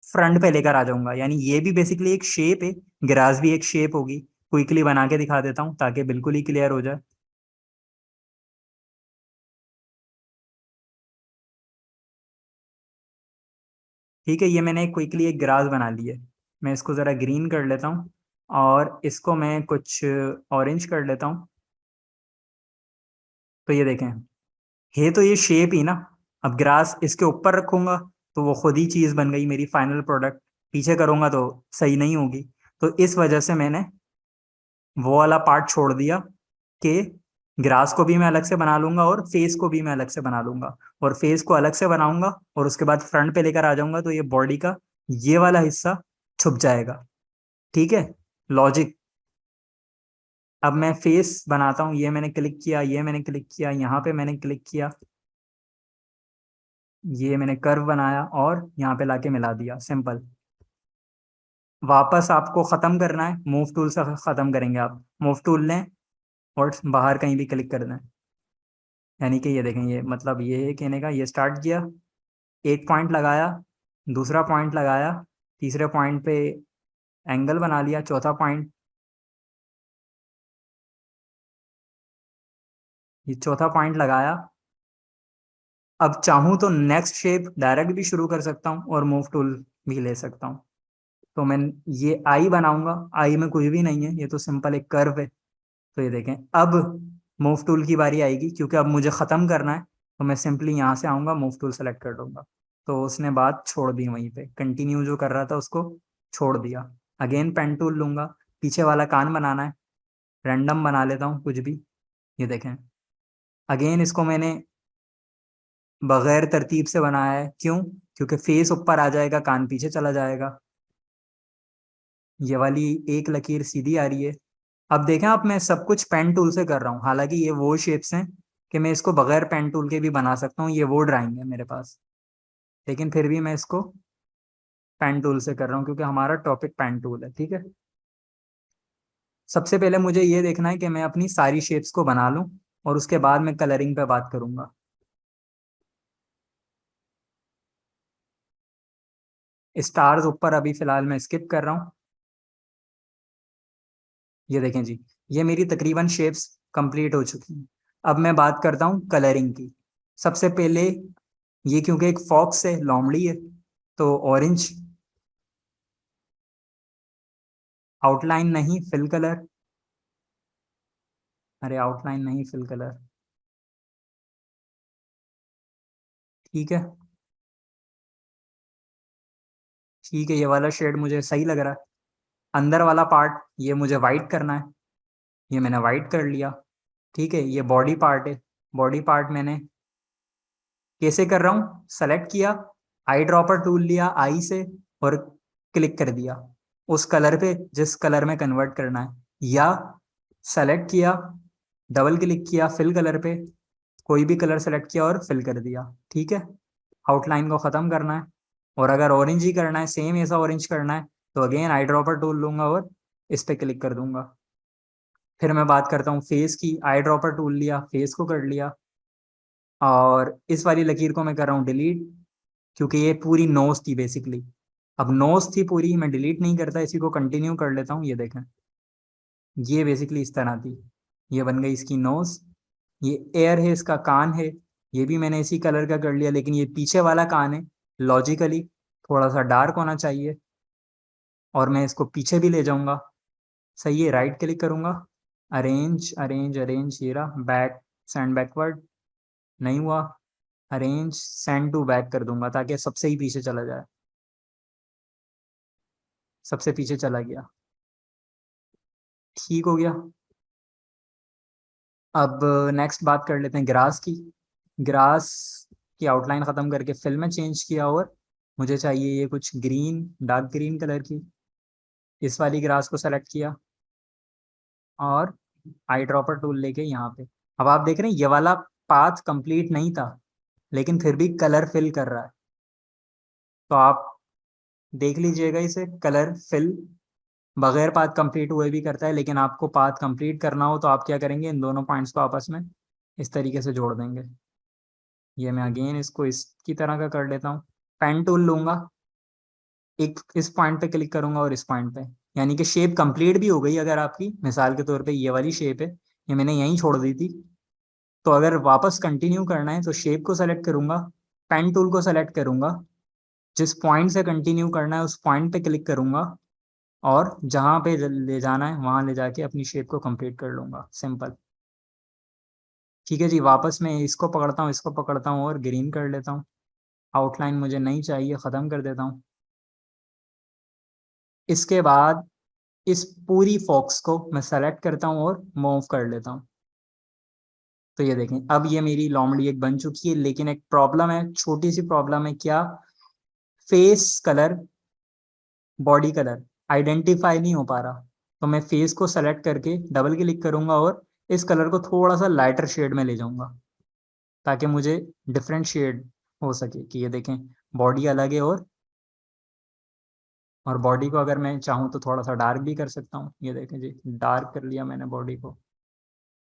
फ्रंट पे लेकर आ जाऊंगा, यानी ये भी बेसिकली एक शेप है, ग्रास भी एक शेप होगी। क्विकली बना के दिखा देता हूँ ताकि बिल्कुल ही क्लियर हो जाए। ठीक है, ये मैंने क्विकली एक ग्रास बना ली है। मैं इसको ज़रा ग्रीन कर लेता हूँ, और इसको मैं कुछ ऑरेंज कर लेता हूँ। तो ये देखें, है तो ये शेप ही ना। अब ग्रास इसके ऊपर रखूंगा तो वो खुद ही चीज़ बन गई मेरी फाइनल प्रोडक्ट। पीछे करूंगा तो सही नहीं होगी। तो इस वजह से मैंने वो वाला पार्ट छोड़ दिया कि ग्रास को भी मैं अलग से बना लूंगा और फेस को भी मैं अलग से बना लूंगा, और फेस को अलग से बनाऊंगा और उसके बाद फ्रंट पे लेकर आ जाऊंगा तो ये बॉडी का ये वाला हिस्सा छुप जाएगा। ठीक है, लॉजिक। अब मैं फेस बनाता हूँ, ये मैंने क्लिक किया, ये मैंने क्लिक किया, यहाँ पे मैंने क्लिक किया, ये मैंने कर्व बनाया और यहाँ पे लाके मिला दिया, सिंपल। वापस आपको ख़त्म करना है, मूव टूल से ख़त्म करेंगे आप। मूव टूल लें और बाहर कहीं भी क्लिक कर दें। यानी कि ये देखें, ये मतलब ये है कहने का, ये स्टार्ट किया, एक पॉइंट लगाया, दूसरा पॉइंट लगाया, तीसरे पॉइंट पे एंगल बना लिया, चौथा पॉइंट, ये चौथा पॉइंट लगाया। अब चाहूँ तो नेक्स्ट शेप डायरेक्ट भी शुरू कर सकता हूँ और मूव टूल भी ले सकता हूँ। तो मैं ये आई बनाऊंगा, आई में कुछ भी नहीं है, ये तो सिंपल एक कर्व है। तो ये देखें, अब मूव टूल की बारी आएगी, क्योंकि अब मुझे ख़त्म करना है। तो मैं सिंपली यहाँ से आऊँगा, मूव टूल सेलेक्ट कर दूंगा। तो उसने बात छोड़ दी, वहीं पे कंटिन्यू जो कर रहा था उसको छोड़ दिया। अगेन पेन टूल लूंगा, पीछे वाला कान बनाना है, रैंडम बना लेता हूँ कुछ भी। ये देखें, अगेन इसको मैंने बगैर तरतीब से बनाया है, क्यों? क्योंकि फेस ऊपर आ जाएगा, कान पीछे चला जाएगा। ये वाली एक लकीर सीधी आ रही है। अब देखें आप, मैं सब कुछ पेन टूल से कर रहा हूँ, हालांकि ये वो शेप्स हैं कि मैं इसको बगैर पेन टूल के भी बना सकता हूँ, ये वो ड्राइंग है मेरे पास, लेकिन फिर भी मैं इसको पेन टूल से कर रहा हूँ क्योंकि हमारा टॉपिक पेन टूल है। ठीक है, सबसे पहले मुझे ये देखना है कि मैं अपनी सारी शेप्स को बना लूँ, और उसके बाद मैं कलरिंग पे बात करूंगा। स्टार्स ऊपर अभी फिलहाल मैं स्किप कर रहा हूँ। ये देखें जी, ये मेरी तकरीबन शेप्स कंप्लीट हो चुकी हैं। अब मैं बात करता हूँ कलरिंग की। सबसे पहले, ये क्योंकि एक फॉक्स है, लोमड़ी है, तो ऑरेंज, आउटलाइन नहीं फिल कलर, अरे आउटलाइन नहीं फिल कलर। ठीक है, ठीक है, ये वाला शेड मुझे सही लग रहा है। अंदर वाला पार्ट ये मुझे वाइट करना है, ये मैंने वाइट कर लिया। ठीक है, ये बॉडी पार्ट है, बॉडी पार्ट मैंने कैसे कर रहा हूँ, सेलेक्ट किया, आई ड्रॉपर टूल लिया आई से, और क्लिक कर दिया उस कलर पे जिस कलर में कन्वर्ट करना है, या सेलेक्ट किया, डबल क्लिक किया फिल कलर पे, कोई भी कलर सेलेक्ट किया और फिल कर दिया। ठीक है, आउटलाइन को ख़त्म करना है, और अगर ऑरेंज ही करना है, सेम ऐसा ऑरेंज करना है, तो अगेन आई ड्रॉपर टूल लूंगा और इस पे क्लिक कर दूंगा। फिर मैं बात करता हूँ फेस की, आई ड्रॉपर टूल लिया, फेस को कर लिया, और इस वाली लकीर को मैं कर रहा हूँ डिलीट, क्योंकि ये पूरी नोज थी बेसिकली। अब नोज थी पूरी, मैं डिलीट नहीं करता, इसी को कंटिन्यू कर लेता हूँ। ये देखें, ये बेसिकली इस तरह थी, ये बन गई इसकी नोज। ये एयर है, इसका कान है, ये भी मैंने इसी कलर का कर लिया, लेकिन ये पीछे वाला कान है, लॉजिकली थोड़ा सा डार्क होना चाहिए, और मैं इसको पीछे भी ले जाऊंगा। सही है, राइट क्लिक करूंगा, अरेंज अरेंज अरेंज, ये रहा बैक, सेंड बैकवर्ड, नहीं हुआ, अरेंज सेंड टू बैक कर दूंगा ताकि सबसे ही पीछे चला जाए, सबसे पीछे चला गया, ठीक हो गया। अब नेक्स्ट बात कर लेते हैं ग्रास की। ग्रास की आउटलाइन ख़त्म करके फिल में चेंज किया, और मुझे चाहिए ये कुछ ग्रीन, डार्क ग्रीन कलर की, इस वाली ग्रास को सेलेक्ट किया और आई ड्रॉपर टूल लेके यहाँ पे, अब आप देख रहे हैं ये वाला पाथ कंप्लीट नहीं था, लेकिन फिर भी कलर फिल कर रहा है। तो आप देख लीजिएगा, इसे कलर फिल बगैर पाथ कंप्लीट हुए भी करता है, लेकिन आपको पाथ कंप्लीट करना हो तो आप क्या करेंगे, इन दोनों पॉइंट्स को आपस में इस तरीके से जोड़ देंगे। ये मैं अगेन इसको इसकी तरह का कर लेता हूँ, पेन टूल लूंगा, एक इस पॉइंट पे क्लिक करूंगा और इस पॉइंट पे, यानी कि शेप कंप्लीट भी हो गई। अगर आपकी मिसाल के तौर पे ये वाली शेप है, ये मैंने यहीं छोड़ दी थी, तो अगर वापस कंटिन्यू करना है तो शेप को सेलेक्ट करूंगा, पेन टूल को सेलेक्ट करूंगा, जिस पॉइंट से कंटिन्यू करना है उस पॉइंट पे क्लिक करूंगा, और जहां पे ले जाना है वहां ले जाके अपनी शेप को कंप्लीट कर लूंगा, सिंपल। ठीक है जी, वापस मैं इसको पकड़ता हूँ, इसको पकड़ता हूँ और ग्रीन कर लेता हूँ, आउटलाइन मुझे नहीं चाहिए, ख़त्म कर देता हूँ। इसके बाद इस पूरी फॉक्स को मैं सेलेक्ट करता हूँ और मूव कर लेता हूँ। तो ये देखें, अब ये मेरी लोमड़ी एक बन चुकी है, लेकिन एक प्रॉब्लम है, छोटी सी प्रॉब्लम है, क्या, face colour, body colour identify नहीं हो पा रहा। तो मैं फेस को सेलेक्ट करके डबल क्लिक करूंगा और इस कलर को थोड़ा सा लाइटर शेड में ले जाऊंगा, ताकि मुझे डिफरेंट शेड हो सके, कि ये देखें बॉडी अलग है, और बॉडी को अगर मैं चाहूँ तो थोड़ा सा डार्क भी कर सकता हूँ। ये देखें जी, डार्क कर लिया मैंने बॉडी को,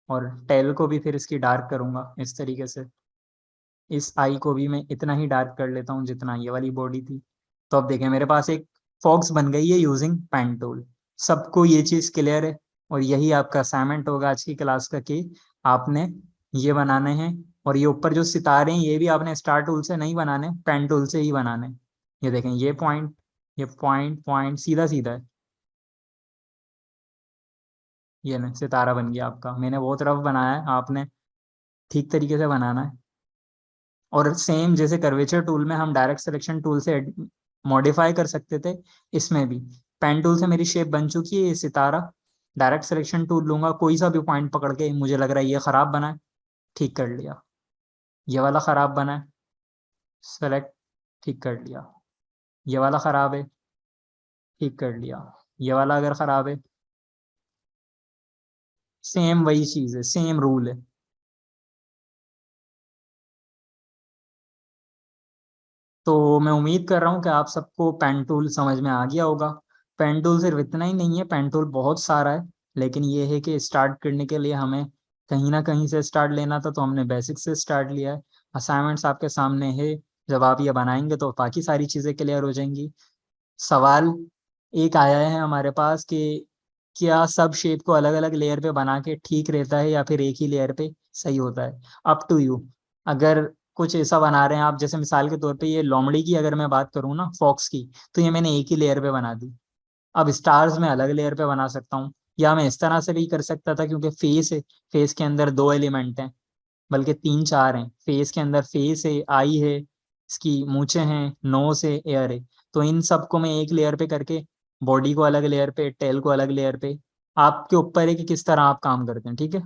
और टेल को भी फिर इसकी डार्क करूंगा इस तरीके से। इस आई को भी मैं इतना ही डार्क कर लेता हूँ जितना ये वाली बॉडी थी। तो अब देखें मेरे पास एक फॉक्स बन गई है यूजिंग पेन टूल। सबको ये चीज़ क्लियर है, और यही आपका असाइनमेंट होगा आज की क्लास का, कि आपने ये बनाने हैं, और ये ऊपर जो सितारे हैं ये भी आपने स्टार टूल से नहीं बनाने, पेन टूल से ही बनाने। ये देखें, ये पॉइंट, ये पॉइंट पॉइंट सीधा सीधा है, ये ना सितारा बन गया आपका। मैंने बहुत रफ बनाया है, आपने ठीक तरीके से बनाना है। और सेम जैसे कर्वेचर टूल में हम डायरेक्ट सिलेक्शन टूल से मॉडिफाई कर सकते थे, इसमें भी पेन टूल से मेरी शेप बन चुकी है, ये सितारा। डायरेक्ट सिलेक्शन टूल लूंगा, कोई सा भी पॉइंट पकड़ के मुझे लग रहा है ये खराब बना है, ठीक कर लिया। ये वाला खराब बना है, सेलेक्ट, ठीक कर लिया। ये वाला खराब है, ठीक कर लिया। ये वाला अगर खराब है, सेम वही चीज है, सेम रूल है। तो मैं उम्मीद कर रहा हूँ कि आप सबको पेन टूल समझ में आ गया होगा। पेन टूल सिर्फ इतना ही नहीं है, पेन टूल बहुत सारा है, लेकिन ये है कि स्टार्ट करने के लिए हमें कहीं ना कहीं से स्टार्ट लेना था, तो हमने बेसिक से स्टार्ट लिया है। असाइनमेंट्स आपके सामने है, जब आप ये बनाएंगे तो बाकी सारी चीज़ें क्लियर हो जाएंगी। सवाल एक आया है हमारे पास कि क्या सब शेप को अलग अलग लेयर पे बना के ठीक रहता है, या फिर एक ही लेयर पे सही होता है। Up to you. अगर कुछ ऐसा बना रहे हैं आप, जैसे मिसाल के तौर पे ये लोमड़ी की अगर मैं बात करूँ ना, फॉक्स की, तो ये मैंने एक ही लेयर पे बना दी। अब स्टार्स में अलग लेयर पे बना सकता हूँ, या मैं इस तरह से भी कर सकता था, क्योंकि फेस है, फेस के अंदर दो एलिमेंट हैं, बल्कि तीन चार हैं। फेस के अंदर फेस है, आई है, इसकी मूछें हैं, नोस है, एयर है। तो इन सबको मैं एक लेयर पे करके, बॉडी को अलग लेयर पे, टेल को अलग लेयर पे, आपके ऊपर है कि किस तरह आप काम करते हैं, ठीक है।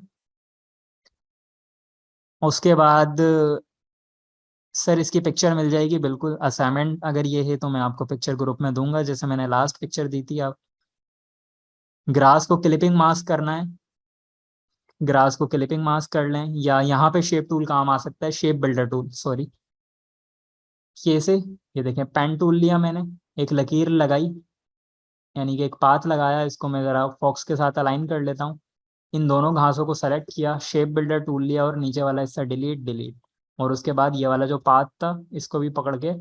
उसके बाद सर इसकी पिक्चर मिल जाएगी, बिल्कुल। असाइनमेंट अगर ये है तो मैं आपको पिक्चर ग्रुप में दूंगा, जैसे मैंने लास्ट पिक्चर दी थी। आप ग्रास को क्लिपिंग मास्क करना है, ग्रास को क्लिपिंग मास्क कर लें, या यहाँ पे शेप टूल काम आ सकता है, शेप बिल्डर टूल, सॉरी। कैसे, ये देखें, पेन टूल लिया मैंने, एक लकीर लगाई, यानी कि एक पाथ लगाया, इसको मैं ज़रा फॉक्स के साथ अलाइन कर लेता हूँ। इन दोनों घासों को सेलेक्ट किया, शेप बिल्डर टूल लिया, और नीचे वाला हिस्सा डिलीट डिलीट, और उसके बाद ये वाला जो पाथ था इसको भी पकड़ के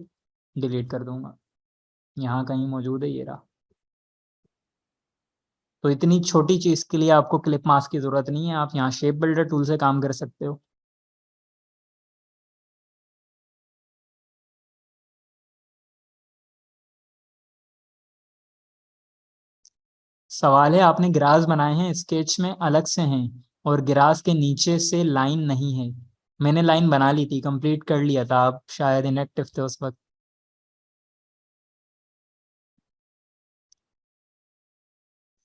डिलीट कर दूंगा। यहाँ कहीं मौजूद है, ये रहा। तो इतनी छोटी चीज के लिए आपको क्लिप मास्क की जरूरत नहीं है, आप यहाँ शेप बिल्डर टूल से काम कर सकते हो। सवाल है, आपने ग्रास बनाए हैं स्केच में अलग से हैं और ग्रास के नीचे से लाइन नहीं है। मैंने लाइन बना ली थी, कंप्लीट कर लिया था, आप शायद इनएक्टिव थे उस वक्त।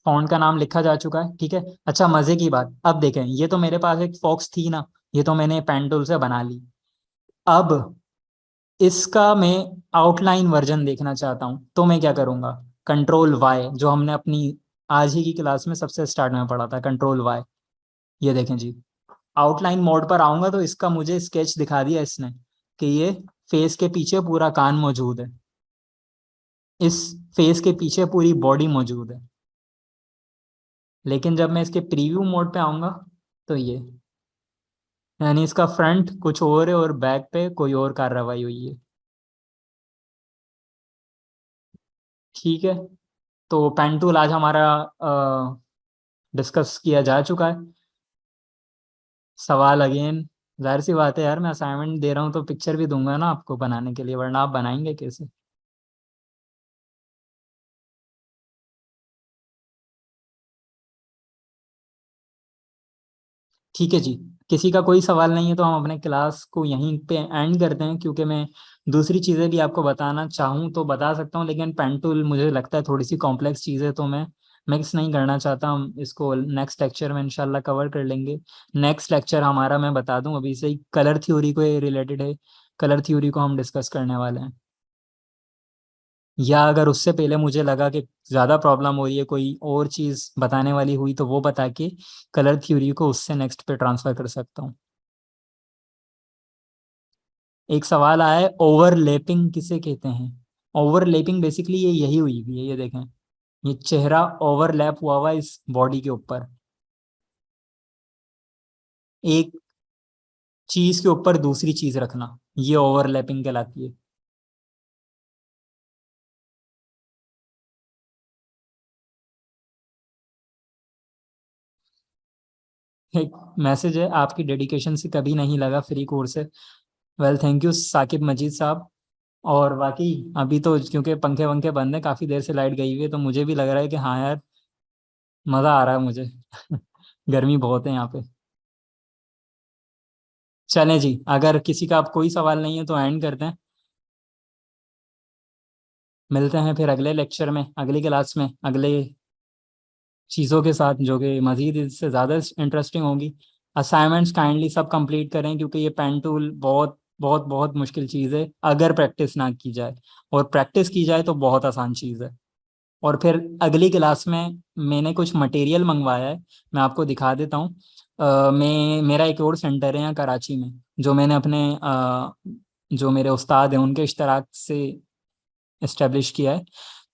फॉन्ट का नाम लिखा जा चुका है, ठीक है। अच्छा, मजे की बात, अब देखें, ये तो मेरे पास एक फॉक्स थी ना, ये तो मैंने पेन टूल से बना ली। अब इसका मैं आउटलाइन वर्जन देखना चाहता हूँ, तो मैं क्या करूँगा, कंट्रोल वाई, जो हमने अपनी आज ही की क्लास में सबसे स्टार्ट में पढ़ा था, कंट्रोल वाई। ये देखें जी, आउटलाइन मोड पर आऊंगा तो इसका मुझे स्केच दिखा दिया इसने कि ये फेस के पीछे पूरा कान मौजूद है, इस फेस के पीछे पूरी बॉडी मौजूद है। लेकिन जब मैं इसके प्रीव्यू मोड पे आऊंगा तो ये, यानी इसका फ्रंट कुछ और है और बैक पे कोई और कार्रवाई हुई है। ठीक है, तो पेन टूल आज हमारा डिस्कस किया जा चुका है। सवाल अगेन, जाहिर सी बात है यार, मैं असाइनमेंट दे रहा हूँ तो पिक्चर भी दूंगा ना आपको बनाने के लिए, वरना आप बनाएंगे कैसे। ठीक है जी, किसी का कोई सवाल नहीं है तो हम अपने क्लास को यहीं पे एंड करते हैं, क्योंकि मैं दूसरी चीज़ें भी आपको बताना चाहूँ तो बता सकता हूँ, लेकिन पेन टूल मुझे लगता है थोड़ी सी कॉम्प्लेक्स चीज़ है, तो मैं मिक्स नहीं करना चाहता। हम इसको नेक्स्ट लेक्चर में इंशाल्लाह कवर कर लेंगे। नेक्स्ट लेक्चर हमारा, मैं बता दूं अभी से ही, कलर थ्योरी को रिलेटेड है। कलर थ्योरी को हम डिस्कस करने वाले हैं। या अगर उससे पहले मुझे लगा कि ज़्यादा प्रॉब्लम हो रही है, कोई और चीज़ बताने वाली हुई, तो वो बता के कलर थ्योरी को उससे नेक्स्ट पे ट्रांसफ़र कर सकता हूँ। एक सवाल आया है, ओवरलैपिंग किसे कहते हैं। ओवरलैपिंग बेसिकली ये यही हुई हुई है, ये देखें, ये चेहरा ओवरलैप हुआ हुआ है इस बॉडी के ऊपर, एक चीज के ऊपर दूसरी चीज रखना, ये ओवरलैपिंग कहलाती है। एक मैसेज है, आपकी डेडिकेशन से कभी नहीं लगा फ्री कोर्स है। वेल, थैंक यू साकिब मजीद साहब। और बाकी अभी तो क्योंकि पंखे वंखे बंद है, काफी देर से लाइट गई हुई है, तो मुझे भी लग रहा है कि हाँ यार, मजा आ रहा है मुझे। गर्मी बहुत है यहाँ पे। चलें जी, अगर किसी का अब कोई सवाल नहीं है तो एंड करते हैं। मिलते हैं फिर अगले लेक्चर में, अगली क्लास में, अगले चीज़ों के साथ, जो कि मज़ीद इससे ज़्यादा इंटरेस्टिंग होगी। असाइनमेंट्स काइंडली सब कंप्लीट करें, क्योंकि ये पेन टूल बहुत बहुत बहुत मुश्किल चीज़ है अगर प्रैक्टिस ना की जाए, और प्रैक्टिस की जाए तो बहुत आसान चीज़ है। और फिर अगली क्लास में मैंने कुछ मटेरियल मंगवाया है, मैं आपको दिखा देता हूँ। मैं, मेरा एक और सेंटर है यहाँ कराची में, जो मैंने अपने जो मेरे उस्ताद हैं उनके इश्तराक से इस्टेब्लिश किया है।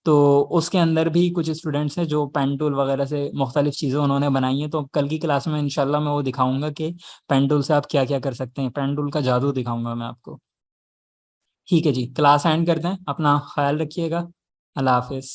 तो उसके अंदर भी कुछ स्टूडेंट्स हैं जो पेन टूल वगैरह से मुख्तलिफ चीज़ें उन्होंने बनाई हैं, तो कल की क्लास में इंशाल्लाह मैं वो दिखाऊंगा कि पेन टूल से आप क्या क्या कर सकते हैं, पेन टूल का जादू दिखाऊंगा मैं आपको। ठीक है जी, क्लास एंड करते हैं, अपना ख्याल रखिएगा। अल्लाह हाफिज़।